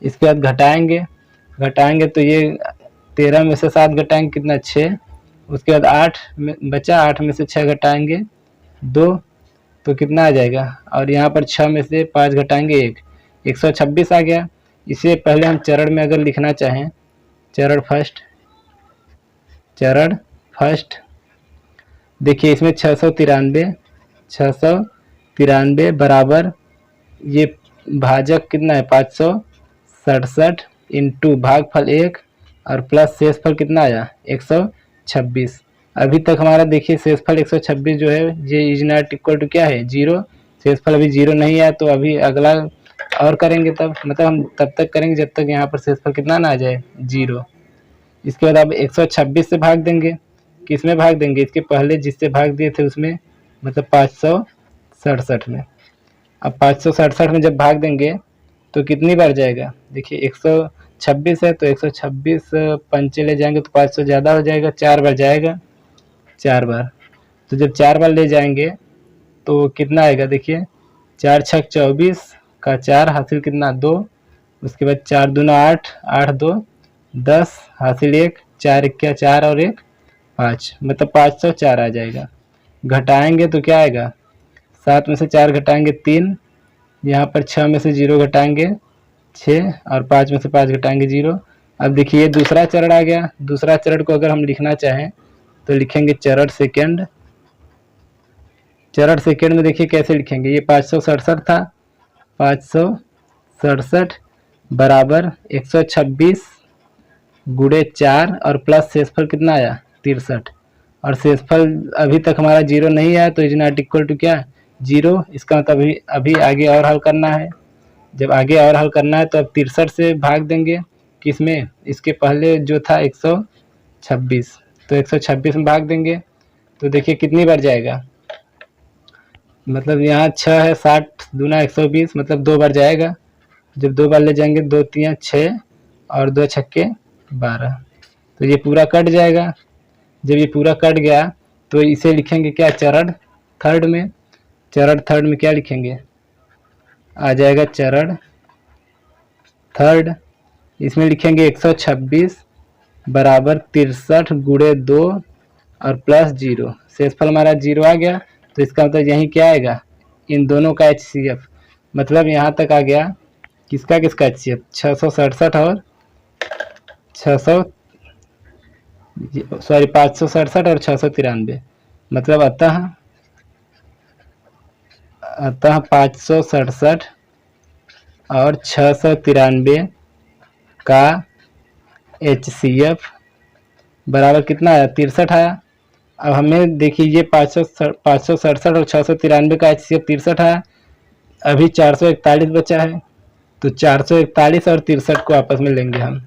इसके बाद घटाएंगे तो ये 13 में से 7 घटाएंगे कितना 6, उसके बाद 8 में बचा, 8 में से 6 घटाएंगे 2 तो कितना आ जाएगा, और यहाँ पर 6 में से 5 घटाएंगे 1, 126 आ गया। इसे पहले हम चरण में अगर लिखना चाहें, चरण फर्स्ट देखिए इसमें 693 बराबर ये भाजक कितना है 567 इंटू भागफल 1 और प्लस शेषफल कितना आया 126। अभी तक हमारा देखिए शेषफल 126 जो है ये इज नॉट इक्वल टू क्या है 0, शेषफल अभी 0 नहीं आया, तो अभी अगला और करेंगे तब, मतलब हम तब तक करेंगे जब तक यहाँ पर शेषफल कितना ना आ जाए 0। इसके बाद अब 126 से भाग देंगे, किसमें भाग देंगे, इसके पहले जिससे भाग दिए थे उसमें, मतलब 567 में। अब 567 में जब भाग देंगे तो कितनी बार जाएगा, देखिए 126 है तो 126 पंचे ले जाएंगे तो 500 ज़्यादा हो जाएगा, 4 बार जाएगा, 4 बार। तो जब 4 बार ले जाएंगे तो कितना आएगा, देखिए 4 छक 24 का 4 हासिल कितना 2, उसके बाद 4 दूना 8, 8 2 10 हासिल 1, 4 इक्या 4 और 1 5, मतलब 504 आ जाएगा। घटाएंगे तो क्या आएगा, 7 में से 4 घटाएंगे 3, यहाँ पर 6 में से 0 घटाएंगे 6 और 5 में से 5 घटाएंगे 0। अब देखिए ये दूसरा चरण आ गया, दूसरा चरण को अगर हम लिखना चाहें तो लिखेंगे चरण सेकेंड। चरण सेकेंड में देखिए कैसे लिखेंगे, ये 567 था, 567 बराबर 126 गुणे 4 और प्लस शेषफल कितना आया 63, और शेषफल अभी तक हमारा 0 नहीं आया तो इज नॉट इक्वल टू क्या 0, इसका मतलब अभी आगे और हल करना है। जब आगे और हल करना है तो अब 63 से भाग देंगे किसमें, इसके पहले जो था 126, तो 126 में भाग देंगे तो देखिए कितनी बार जाएगा, मतलब यहाँ 6 है, 60 दूना 120, मतलब 2 बार जाएगा। जब 2 बार ले जाएंगे 2 3 6 और 2 छक्के 12, तो ये पूरा कट जाएगा। जब ये पूरा कट गया तो इसे लिखेंगे क्या, चरण थर्ड में। चरण थर्ड में क्या लिखेंगे, आ जाएगा चरण थर्ड, इसमें लिखेंगे 126 बराबर 63 गुणे 2 और प्लस 0, शेषफल हमारा 0 आ गया। तो इसका मतलब यही क्या आएगा, इन दोनों का HCF, मतलब यहाँ तक आ गया किसका किसका HCF, 667 और 567 और 693, मतलब अतः 567 और 693 का HCF बराबर कितना आया, 63 आया। अब हमें देखिए ये 567 और 693 का HCF 63 आया, अभी 441 बचा है, तो 441 और 63 को आपस में लेंगे हम।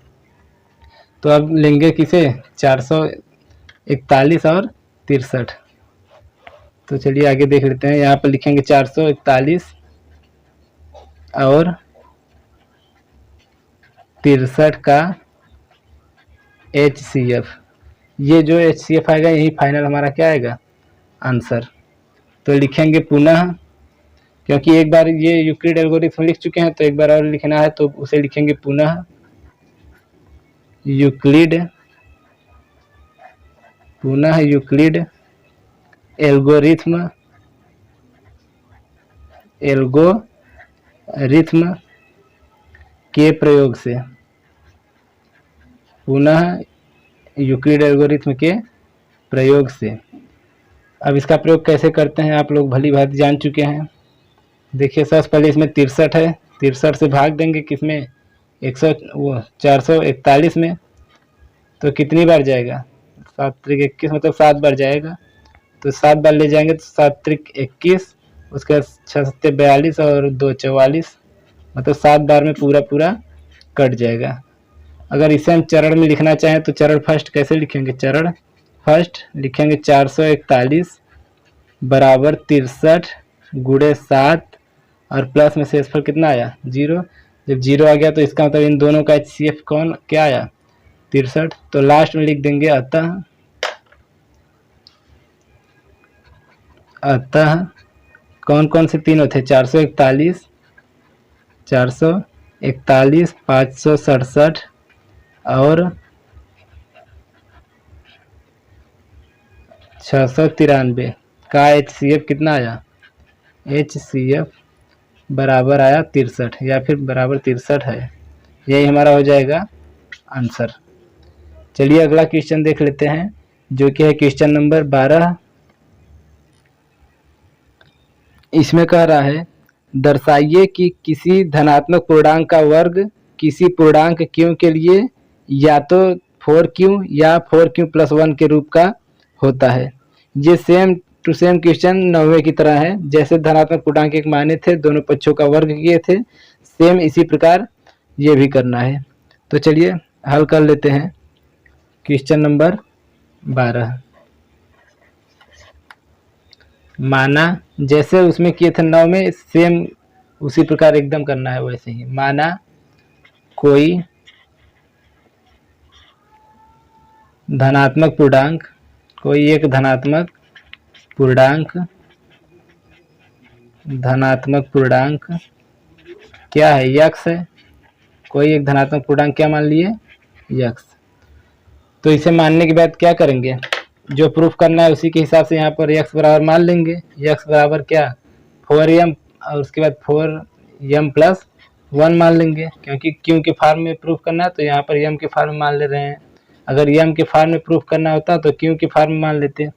तो अब लेंगे किसे, 441 और 63। तो चलिए आगे देख लेते हैं, यहाँ पर लिखेंगे 441 और 63 का HCF, ये जो HCF आएगा यही फाइनल हमारा क्या आएगा, आंसर। तो लिखेंगे पुनः, क्योंकि एक बार ये यूक्लिड एल्गोरिथम लिख चुके हैं तो एक बार और लिखना है, तो उसे लिखेंगे पुनः यूक्लिड एल्गोरिथम के प्रयोग से, पुनः यूक्लिड एल्गोरिथम के प्रयोग से। अब इसका प्रयोग कैसे करते हैं आप लोग भली भांति जान चुके हैं। देखिए सबसे पहले इसमें 63 है, 63 से भाग देंगे किसमें, 441 में, तो कितनी बार जाएगा, 7 त्रिक 21, मतलब 7 बार जाएगा। तो 7 बार ले जाएंगे तो 7 त्रिक 21, उसके बाद 6 सत्ते 42 और 2 44, मतलब 7 बार में पूरा कट जाएगा। अगर इसे हम चरण में लिखना चाहें तो चरण फर्स्ट कैसे लिखेंगे, चरण फर्स्ट लिखेंगे 441 बराबर 63 गुणे 7 और प्लस में शेषफल कितना आया, 0। जब 0 आ गया तो इसका मतलब इन दोनों का HCF कौन क्या आया, 63। तो लास्ट में लिख देंगे अतः कौन कौन से तीन होते, 441 567 और 693 का HCF कितना आया, HCF बराबर आया 63 या फिर बराबर 63 है, यही हमारा हो जाएगा आंसर। चलिए अगला क्वेश्चन देख लेते हैं जो कि है क्वेश्चन नंबर 12। इसमें कह रहा है दर्शाइए कि किसी धनात्मक पूर्णांक का वर्ग किसी पूर्णांक q के लिए या तो 4q या 4q+1 के रूप का होता है। ये सेम टू सेम क्वेश्चन 9वें की तरह है, जैसे धनात्मक पूर्णांक एक माने थे, दोनों पक्षों का वर्ग किए थे, सेम इसी प्रकार ये भी करना है। तो चलिए हल कर लेते हैं क्वेश्चन नंबर 12। माना जैसे उसमें किए थे 9 में, सेम उसी प्रकार एकदम करना है वैसे ही। माना कोई धनात्मक पूर्णांक, कोई एक धनात्मक पूर्णांक क्या है, यक्स है। कोई एक धनात्मक पूर्णांक क्या मान लिए, यक्स। तो इसे मानने के बाद क्या करेंगे, जो प्रूफ करना है उसी के हिसाब से यहाँ पर यक्स बराबर मान लेंगे। यक्स बराबर क्या, 4m और उसके बाद 4m+1 मान लेंगे, क्योंकि क्यू के फॉर्म में प्रूफ करना है तो यहाँ पर m के फॉर्म में मान ले रहे हैं। अगर m के फॉर्म में प्रूफ करना होता तो क्यू के फॉर्म में मान लेते,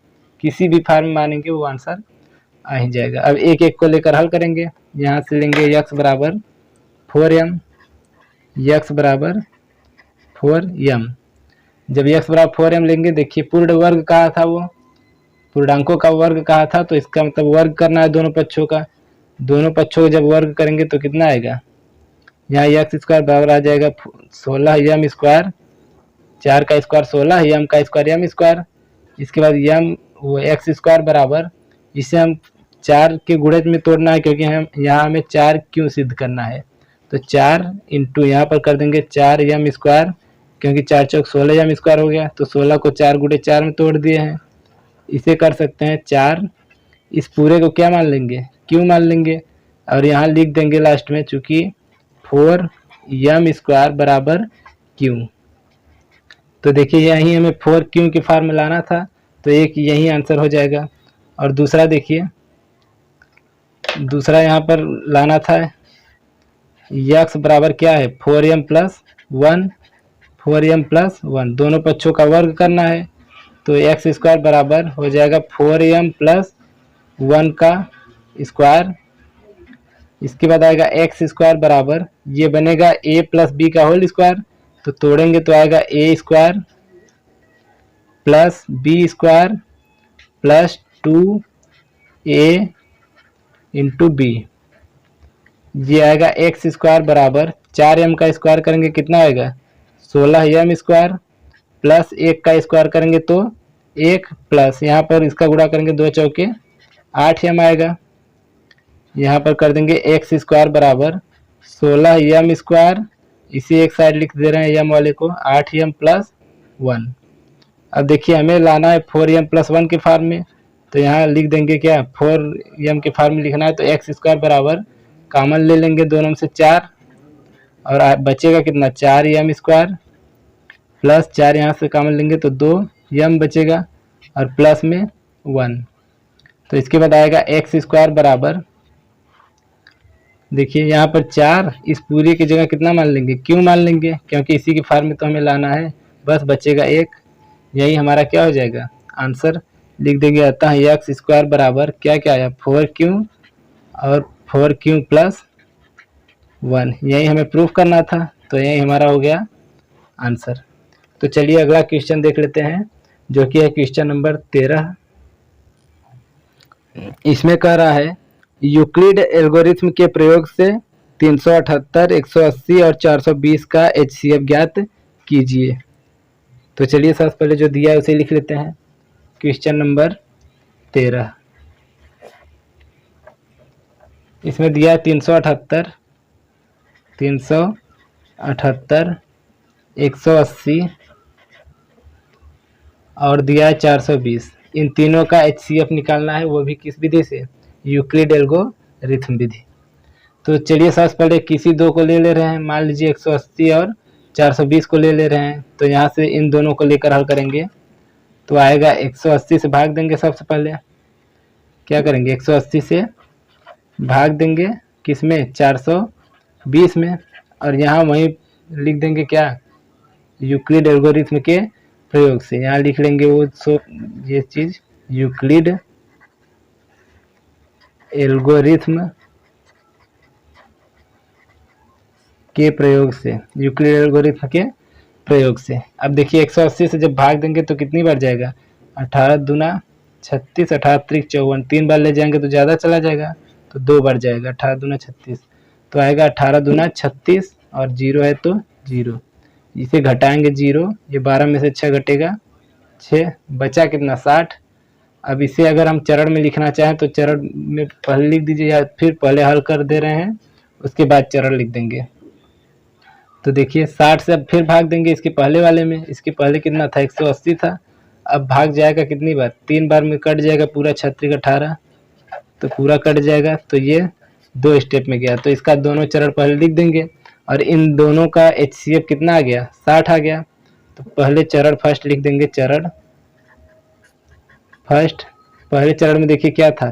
किसी भी फॉर्म में मानेंगे वो आंसर आ ही जाएगा। अब एक एक को लेकर हल करेंगे। यहाँ से लेंगे यक्स बराबर 4m, यक्स बराबर 4m। जब यक्स बराबर 4m लेंगे, देखिए पूर्ण वर्ग कहा था वो, पूर्णांकों का वर्ग कहा था, तो इसका मतलब वर्ग करना है दोनों पक्षों का। दोनों पक्षों को जब वर्ग करेंगे तो कितना आएगा, यहाँ एक्स स्क्वायर बराबर आ जाएगा 16m स्क्वायर, 4 का स्क्वायर 16, m का स्क्वायर m स्क्वायर। इसके बाद m वो एक्स स्क्वायर बराबर, इसे हम 4 के गुणज में तोड़ना है, क्योंकि हम यहाँ हमें 4 क्यों सिद्ध करना है। तो 4 इंटू यहाँ पर कर देंगे 4m स्क्वायर, क्योंकि 4 चौक 16m स्क्वायर हो गया, तो 16 को 4 गुणे 4 में तोड़ दिए हैं। इसे कर सकते हैं 4, इस पूरे को क्या मान लेंगे, क्यों मान लेंगे, और यहाँ लिख देंगे लास्ट में, चूंकि 4m स्क्वायर बराबर क्यू। तो देखिए यही हमें 4 की फॉर्म में लाना था, तो एक यही आंसर हो जाएगा। और दूसरा देखिए, दूसरा यहाँ पर लाना था x बराबर क्या है 4m प्लस 1, 4m प्लस 1, दोनों पक्षों का वर्ग करना है। तो एक्स स्क्वायर बराबर हो जाएगा 4m प्लस 1 का स्क्वायर। इसके बाद आएगा एक्स स्क्वायर बराबर, ये बनेगा a प्लस बी का होल स्क्वायर, तो तोड़ेंगे तो आएगा a square plus B square plus 2a into b. ये आएगा एक्स स्क्वायर बराबर 4m का स्क्वायर करेंगे कितना आएगा 16m स्क्वायर, प्लस 1 का स्क्वायर करेंगे तो 1, प्लस यहाँ पर इसका गुणा करेंगे 2 चौके 8m आएगा। यहाँ पर कर देंगे एक्स स्क्वायर बराबर 16m स्क्वायर, इसी एक साइड लिख दे रहे हैं m वाले को, 8m प्लस 1। अब देखिए हमें लाना है 4m प्लस 1 के फॉर्म में, तो यहाँ लिख देंगे क्या 4m के फॉर्म में लिखना है, तो एक्स स्क्वायर बराबर कॉमन ले लेंगे दोनों में से 4, और बचेगा कितना 4m स्क्वायर प्लस 4 यहाँ से कॉमन लेंगे तो 2m बचेगा, और प्लस में 1। तो इसके बाद आएगा एक्स स्क्वायर बराबर, देखिए यहाँ पर 4, इस पूरी की जगह कितना मान लेंगे, क्यों मान लेंगे, क्योंकि इसी के फॉर्म में तो हमें लाना है। बस बचेगा 1, यही हमारा क्या हो जाएगा आंसर, लिख देंगे। अतः एक्स स्क्वायर बराबर क्या क्या आया 4q और 4q प्लस 1, यही हमें प्रूफ करना था, तो यही हमारा हो गया आंसर। तो चलिए अगला क्वेश्चन देख लेते हैं, जो कि है क्वेश्चन नंबर 13। इसमें कह रहा है यूक्लिड एल्गोरिथ्म के प्रयोग से 378, 180 और 420 का HCF ज्ञात कीजिए। तो चलिए सबसे पहले जो दिया है उसे लिख लेते हैं। क्वेश्चन नंबर 13, इसमें दिया है 378, 180 और दिया है 420। इन तीनों का HCF निकालना है, वो भी किस विधि से, यूक्लिड एल्गोरिथ्म विधि। तो चलिए सबसे पहले किसी दो को ले ले रहे हैं, मान लीजिए 180 और 420 को ले ले रहे हैं, तो यहाँ से इन दोनों को लेकर हल करेंगे, तो आएगा 180 से भाग देंगे। सबसे पहले क्या करेंगे 180 से भाग देंगे किस में 420 में, और यहाँ वहीं लिख देंगे क्या यूक्लिड एल्गोरिथ्म के प्रयोग से, यहाँ लिख लेंगे वो ये चीज यूक्लिड एल्गोरिथ्म के प्रयोग से, यूक्लिड एल्गोरिथ्म के प्रयोग से। अब देखिए 180 से जब भाग देंगे तो कितनी बार जाएगा 18 दूना 36, 18 त्रिक 54, 3 बार ले जाएंगे तो ज़्यादा चला जाएगा, तो 2 बार जाएगा 18 दूना 36, तो आएगा 18 दूना 36 और 0 है तो 0, इसे घटाएंगे 0, ये 12 में से 6 घटेगा 6, बचा कितना 60। अब इसे अगर हम चरण में लिखना चाहें तो चरण में पहले लिख दीजिए, या फिर पहले हल कर दे रहे हैं उसके बाद चरण लिख देंगे। तो देखिए 60 से अब फिर भाग देंगे इसके पहले वाले में, इसके पहले कितना था 180 था, अब भाग जाएगा कितनी बार 3 बार में कट जाएगा पूरा 36 18, तो पूरा कट जाएगा, तो ये 2 स्टेप में गया, तो इसका दोनों चरण पहले लिख देंगे, और इन दोनों का HCF कितना आ गया 60 आ गया। तो पहले चरण फर्स्ट लिख देंगे, चरण फर्स्ट, पहले चरण में देखिए क्या था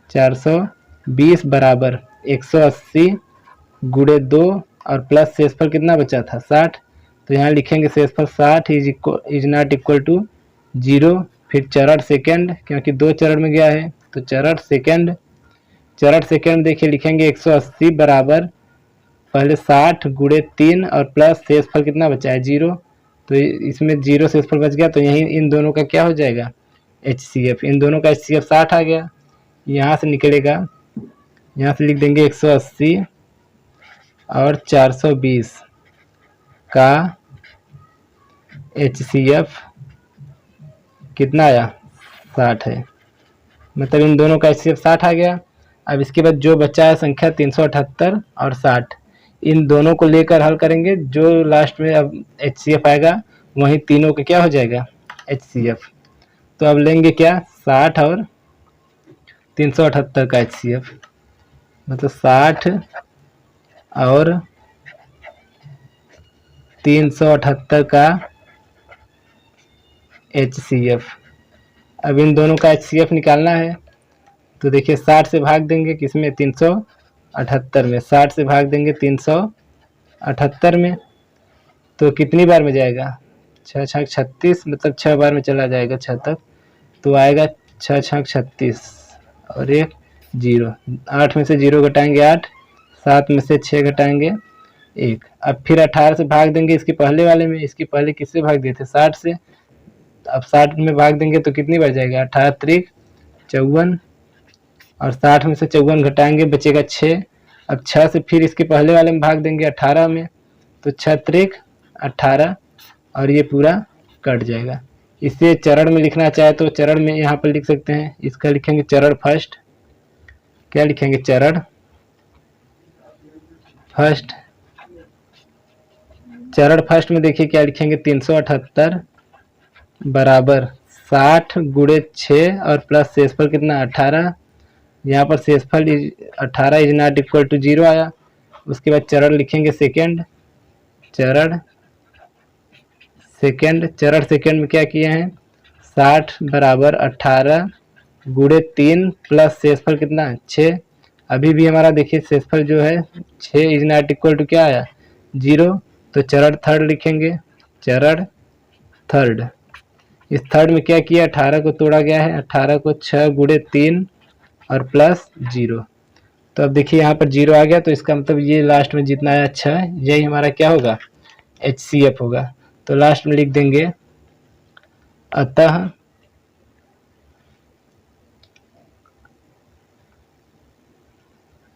420 बराबर 180 गुणे 2 और प्लस शेषफल कितना बचा था 60, तो यहाँ लिखेंगे शेषफल 60 इज नॉट इक्वल टू 0, फिर चरण सेकंड, क्योंकि 2 चरण में गया है, तो चरण सेकंड देखिए लिखेंगे 180 बराबर पहले 60 गुणे 3 और प्लस शेषफल कितना बचा है 0, तो इसमें 0 शेषफल बच गया, तो यही इन दोनों का क्या हो जाएगा HCF। इन दोनों का HCF 60 आ गया। यहाँ से निकलेगा, यहाँ से लिख देंगे 180 और 420 का HCF कितना आया, 60 है। मतलब इन दोनों का HCF 60 आ गया। अब इसके बाद जो बचा है संख्या 378 और 60, इन दोनों को लेकर हल करेंगे। जो लास्ट में अब HCF आएगा वहीं तीनों का क्या हो जाएगा, HCF। तो अब लेंगे क्या, 60 और 378 का HCF, मतलब 60 और 378 का HCF। अब इन दोनों का HCF निकालना है। तो देखिए 60 से भाग देंगे किसमें, 378 में। 60 से भाग देंगे 378 में, तो कितनी बार में जाएगा, 6 छक 36, मतलब 6 बार में चला जाएगा 6 तक। तो आएगा 6 छक 36 और एक 0। 8 में से 0 घटाएंगे 8, 7 में से 6 घटाएंगे 1। अब फिर 18 से भाग देंगे इसके पहले वाले में। इसके पहले किससे भाग दिए थे, 60 से। अब 60 में भाग देंगे तो कितनी बार जाएगा, 18 त्रिक 54, और 60 में से 54 घटाएंगे बचेगा 6। अब 6 से फिर इसके पहले वाले में भाग देंगे 18 में, तो 6 त्रिक 18 और ये पूरा कट जाएगा। इसे चरण में लिखना चाहे तो चरण में यहाँ पर लिख सकते हैं। इसका लिखेंगे चरण फर्स्ट। क्या लिखेंगे, चरण फर्स्ट। चरण फर्स्ट में देखिए क्या लिखेंगे, 378 बराबर 60 गुणे 6 और प्लस शेषफल कितना, 18। यहाँ पर शेषफल 18 इज नॉट इक्वल टू 0 आया। उसके बाद चरण लिखेंगे सेकेंड, चरण सेकेंड। चरण सेकेंड में क्या किए हैं, 60 बराबर 18 गुणे 3 प्लस शेषफल कितना, 6। अभी भी हमारा देखिए शेषफल जो है 6 इज नॉट इक्वल टू क्या आया, 0। तो चरण थर्ड लिखेंगे, चरण थर्ड। इस थर्ड में क्या किया, 18 को तोड़ा गया है, 18 को 6 गुणे 3 और प्लस 0। तो अब देखिए यहाँ पर 0 आ गया, तो इसका मतलब ये लास्ट में जितना आया 6, यही हमारा क्या होगा, HCF होगा। तो लास्ट में लिख देंगे अतः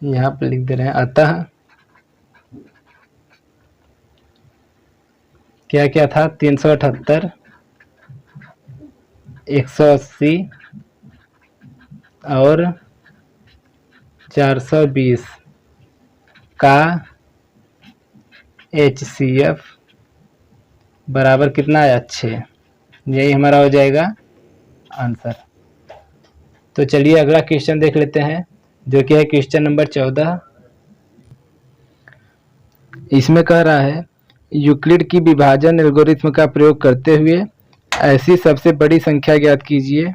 यहाँ पर लिख दे रहे हैं अतः क्या क्या था, 378, 180 और 420 का HCF बराबर कितना आया, 6। यही हमारा हो जाएगा आंसर। तो चलिए अगला क्वेश्चन देख लेते हैं, जो कि है क्वेश्चन नंबर 14। इसमें कह रहा है यूक्लिड की विभाजन एल्गोरिथ्म का प्रयोग करते हुए ऐसी सबसे बड़ी संख्या ज्ञात कीजिए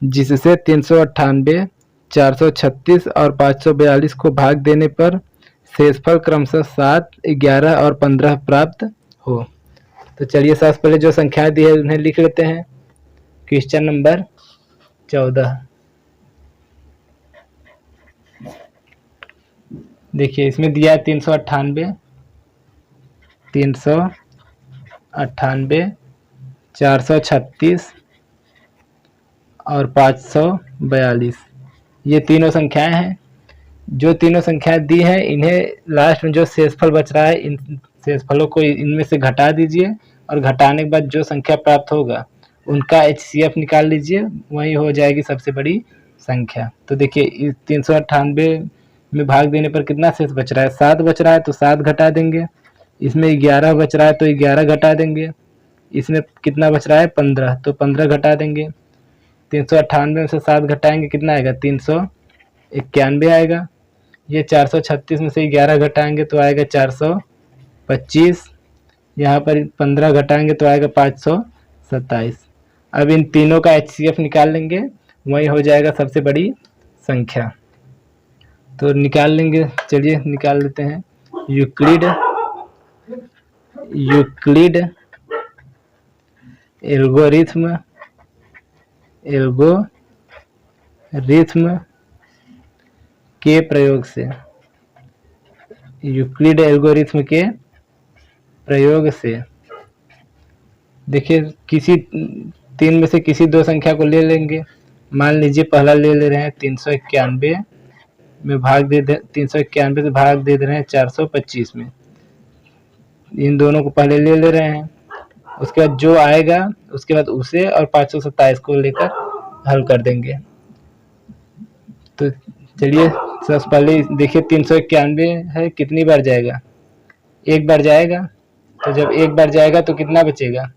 जिससे 398, 436 और 542 को भाग देने पर शेषफल क्रमशः 7, 11 और 15 प्राप्त हो। तो चलिए सबसे पहले जो संख्याएं दी है उन्हें लिख लेते हैं। क्वेश्चन नंबर 14 देखिए, इसमें दिया है 398, 436 और 542, ये तीनों संख्याएं हैं। जो तीनों संख्याएं दी हैं इन्हें लास्ट में जो शेषफल बच रहा है इन शेषफलों को इनमें से घटा दीजिए, और घटाने के बाद जो संख्या प्राप्त होगा उनका HCF निकाल लीजिए, वही हो जाएगी सबसे बड़ी संख्या। तो देखिए इस 398 में भाग देने पर कितना शेष बच रहा है, 7 बच रहा है, तो 7 घटा देंगे। इसमें 11 बच रहा है तो 11 घटा देंगे। इसमें कितना बच रहा है, 15, तो 15 घटा देंगे। 398 में से 7 घटाएंगे कितना आएगा, 391 आएगा। ये 436 में से 11 घटाएंगे तो आएगा 425। यहाँ पर 15 घटाएंगे तो आएगा 527। अब इन तीनों का HCF निकाल लेंगे, वही हो जाएगा सबसे बड़ी संख्या। तो निकाल लेंगे, चलिए निकाल लेते हैं। यूक्लिड एल्गोरिथ्म के प्रयोग से, यूक्लिड एल्गोरिथ्म के प्रयोग से देखिए किसी तीन में से किसी दो संख्या को ले लेंगे। मान लीजिए पहला ले रहे हैं 391 में भाग दे 391 से भाग दे रहे हैं 425 में। इन दोनों को पहले ले रहे हैं, उसके बाद जो आएगा उसके बाद उसे और 527 को लेकर हल कर देंगे। तो चलिए सबसे पहले देखिए 391 है, कितनी बार जाएगा? एक बार जाएगा। तो जब एक बार जाएगा तो कितना बचेगा?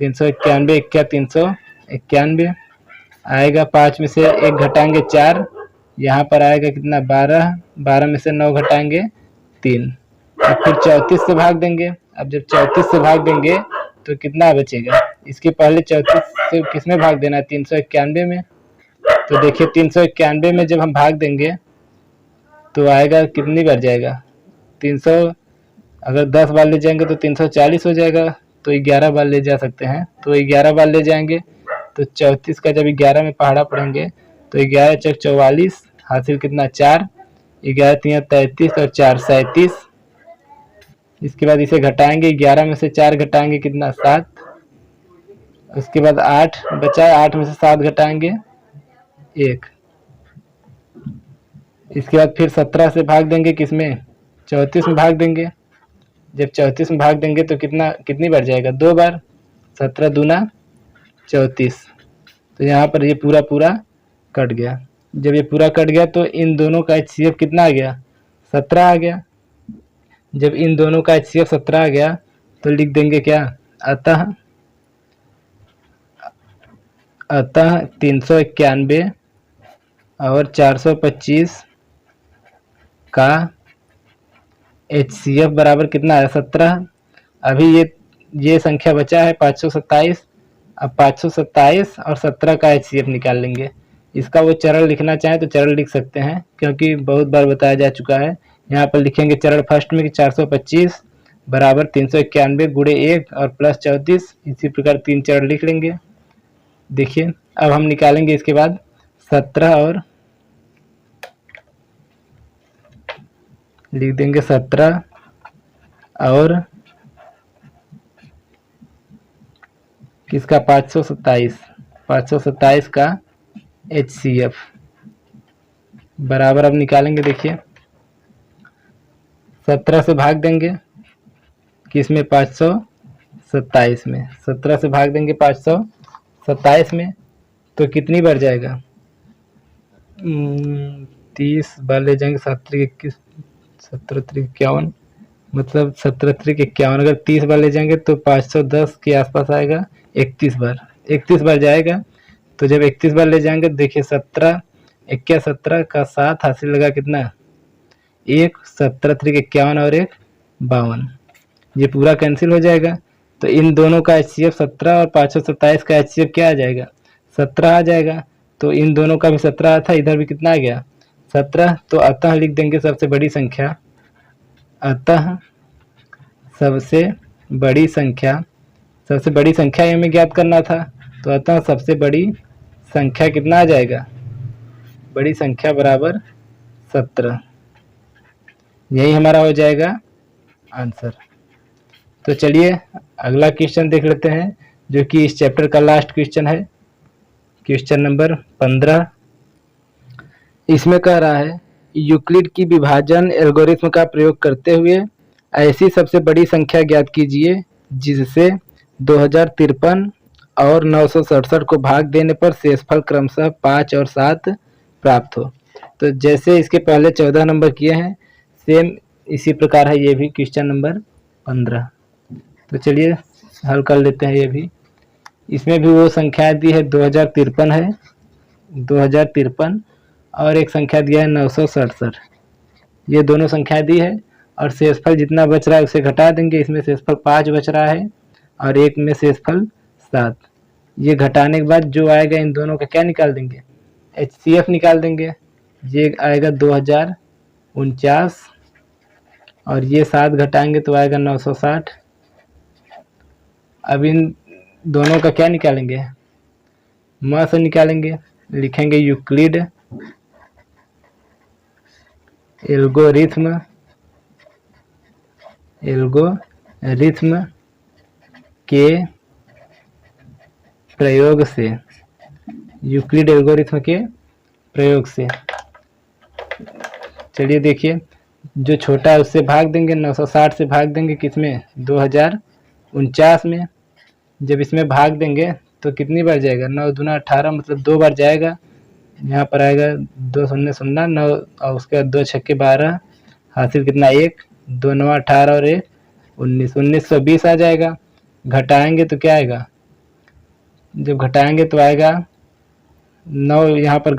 391 इक्या 391 आएगा। 5 में से 1 घटाएंगे 4, यहाँ पर आएगा कितना? 12। 12 में से 9 घटाएंगे 3, अब फिर 34 से भाग देंगे। अब जब 34 से भाग देंगे तो कितना बचेगा? इसके पहले 34 से किस में भाग देना है? 391 में। तो देखिए 391 में जब हम भाग देंगे तो आएगा कितनी बार जाएगा? 300, अगर 10 बार ले जाएंगे तो 340 हो जाएगा। तो 11 बार ले जा सकते हैं, तो 11 बार ले जाएंगे। तो 34 का जब 11 में पहाड़ा पढ़ेंगे तो 11 चौक 44, हासिल कितना? 4। 11 3 33 और 4 37। इसके बाद इसे घटाएंगे, 11 में से 4 घटाएंगे कितना? 7। उसके बाद 8 बचा, 8 में से 7 घटाएंगे 1। इसके बाद फिर 17 से भाग देंगे, किसमें? 34 में भाग देंगे। जब 34 में भाग देंगे तो कितनी बार जाएगा? 2 बार। 17 दूना 34। तो यहाँ पर ये पूरा कट गया। जब ये पूरा कट गया तो इन दोनों का HCF कितना आ गया? 17 आ गया। जब इन दोनों का HCF 17 आ गया तो लिख देंगे क्या? अतः 391 और 425 का HCF बराबर कितना है? 17। अभी ये संख्या बचा है 527। अब 527 और 17 का HCF निकाल लेंगे। इसका वो चरण लिखना चाहें तो चरण लिख सकते हैं, क्योंकि बहुत बार बताया जा चुका है। यहाँ पर लिखेंगे चरण फर्स्ट में कि 425 बराबर 391 गुणे 1 और प्लस 34। इसी प्रकार 3 चरण लिख लेंगे। देखिए अब हम निकालेंगे इसके बाद 17 और लिख देंगे 17 और किसका? 527 का HCF बराबर अब निकालेंगे। देखिए 17 से भाग देंगे किसमें? 527 में। 17 से भाग देंगे 527 में तो कितनी बार जाएगा? 30 बार ले जाएंगे। 7 21 17 51, मतलब 17 51। अगर 30 बार ले जाएंगे तो 510 के आसपास आएगा। 31 बार जाएगा। तो जब 31 बार ले जाएंगे देखिए 17 21 17 का 7 हासिल लगा कितना? 1। 17 51 और 1 52। ये पूरा कैंसिल हो जाएगा। तो इन दोनों का HCF 17 और 527 का HCF क्या आ जाएगा? 17 आ जाएगा। तो इन दोनों का भी 17 था, इधर भी कितना आ गया? 17। तो अतः लिख देंगे सबसे बड़ी संख्या। अतः सबसे बड़ी संख्या ये हमें ज्ञात करना था। तो अतः सबसे बड़ी संख्या कितना आ जाएगा? बड़ी संख्या बराबर 17। यही हमारा हो जाएगा आंसर। तो चलिए अगला क्वेश्चन देख लेते हैं, जो कि इस चैप्टर का लास्ट क्वेश्चन है, क्वेश्चन नंबर 15। इसमें कह रहा है यूक्लिड की विभाजन एल्गोरिथ्म का प्रयोग करते हुए ऐसी सबसे बड़ी संख्या ज्ञात कीजिए जिससे 2053 और 967 को भाग देने पर शेषफल क्रमशः 5 और 7 प्राप्त हो। तो जैसे इसके पहले 14 नंबर किए हैं, सेम इसी प्रकार है ये भी क्वेश्चन नंबर 15। तो चलिए हल कर लेते हैं ये भी। इसमें भी वो संख्या दी है 2053 है, 2053, और एक संख्या दिया है 967। ये दोनों संख्या दी है और शेषफल जितना बच रहा है उसे घटा देंगे। इसमें शेषफल 5 बच रहा है और एक में शेषफल 7। ये घटाने के बाद जो आएगा इन दोनों का क्या निकाल देंगे? HCF निकाल देंगे। ये आएगा 2049 और ये 7 घटाएंगे तो आएगा 960। अब इन दोनों का क्या निकालेंगे? म से निकालेंगे। लिखेंगे यूक्लिड एल्गोरिथ्म के प्रयोग से, यूक्लिड एल्गोरिथ्म के प्रयोग से। चलिए देखिए, जो छोटा है उससे भाग देंगे, 960 से भाग देंगे किसमें, 2049 में। जब इसमें भाग देंगे तो कितनी बार जाएगा, 9 दूना 18, मतलब 2 बार जाएगा। यहाँ पर आएगा 2 शून्य 0 9 और उसके बाद 2 छक्के 12, हासिल कितना 1, 2 9 18 और 1 19, 1920 आ जाएगा। घटाएंगे तो क्या आएगा, जब घटाएंगे तो आएगा 9, यहाँ पर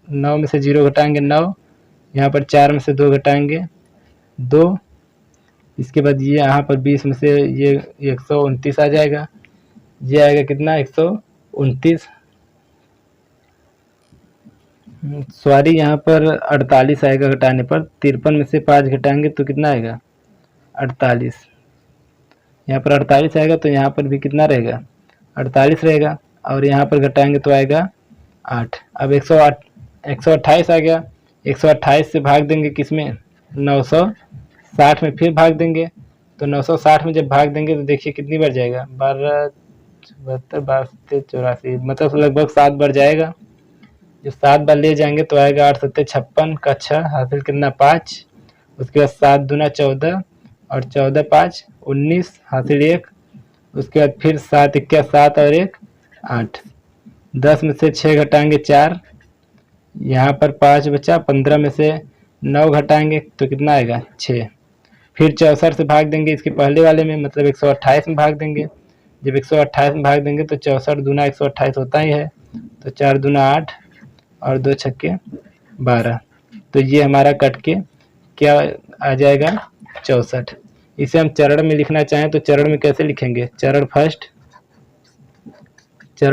9 में से 0 घटाएंगे 9, यहाँ पर 4 में से 2 घटाएंगे 2, इसके बाद ये यहाँ पर 20 में से ये 129 आ जाएगा। ये आएगा कितना, 129, सॉरी यहाँ पर 48 आएगा घटाने पर। 53 में से 5 घटाएंगे तो कितना आएगा, 48। यहाँ पर 48 आएगा तो यहाँ पर भी कितना रहेगा, 48 रहेगा, और यहाँ पर घटाएंगे तो आएगा 8। अब 128 आ गया। 128 से भाग देंगे किसमें, 960 में फिर भाग देंगे। तो 960 में जब भाग देंगे तो देखिए कितनी बार जाएगा, 12 72 62 84, मतलब लगभग 7 बार जाएगा। जो 7 बार ले जाएंगे तो आएगा 8 7 56 का 6, हासिल कितना 5। उसके बाद 7 दूना 14 और 14 5 19, हासिल 1। उसके बाद फिर 7 1 7 और 1 8। 10 में से 6 घटाएंगे 4, यहाँ पर 5 बचा। 15 में से 9 घटाएंगे तो कितना आएगा 6। फिर 64 से भाग देंगे इसके पहले वाले में, मतलब 128 में भाग देंगे। जब 128 में भाग देंगे तो 64 दूना 128 होता ही है, तो 4 दूना 8 और 2 छक्के 12। तो ये हमारा कट के क्या आ जाएगा, 64। इसे हम चरण में लिखना चाहें तो चरण में कैसे लिखेंगे, चरण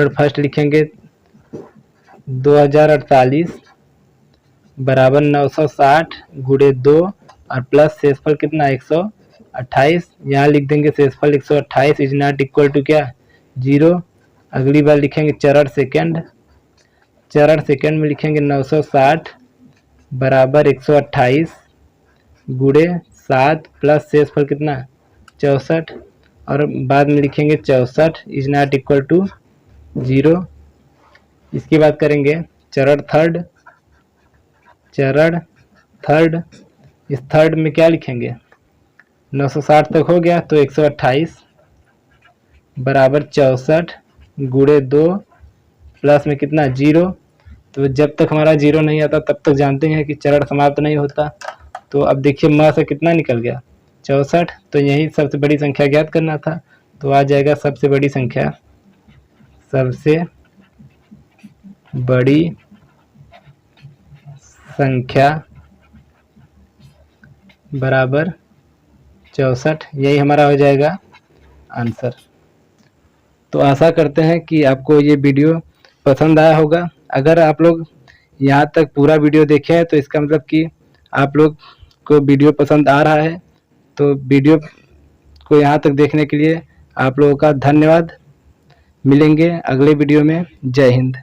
फर्स्ट लिखेंगे 2048 बराबर 960 गुणे 2 और प्लस शेषफल कितना 128। यहाँ लिख देंगे शेषफल 128 इज नॉट इक्वल टू क्या, 0। अगली बार लिखेंगे चरण सेकंड में लिखेंगे 960 बराबर 128 गुणे 7 प्लस शेषफल कितना 64, और बाद में लिखेंगे 64 इज नॉट इक्वल टू 0। इसके बाद करेंगे चरण थर्ड। इस थर्ड में क्या लिखेंगे, 960 तक हो गया तो 128 बराबर 64 गुणे 2 प्लस में कितना 0। तो जब तक हमारा 0 नहीं आता तब तक जानते हैं कि चरण समाप्त नहीं होता। तो अब देखिए म से कितना निकल गया 64, तो यही सबसे बड़ी संख्या ज्ञात करना था। तो आ जाएगा सबसे बड़ी संख्या बराबर 64, यही हमारा हो जाएगा आंसर। तो आशा करते हैं कि आपको ये वीडियो पसंद आया होगा। अगर आप लोग यहाँ तक पूरा वीडियो देखे हैं तो इसका मतलब कि आप लोग को वीडियो पसंद आ रहा है। तो वीडियो को यहाँ तक देखने के लिए आप लोगों का धन्यवाद। मिलेंगे अगले वीडियो में। जय हिंद।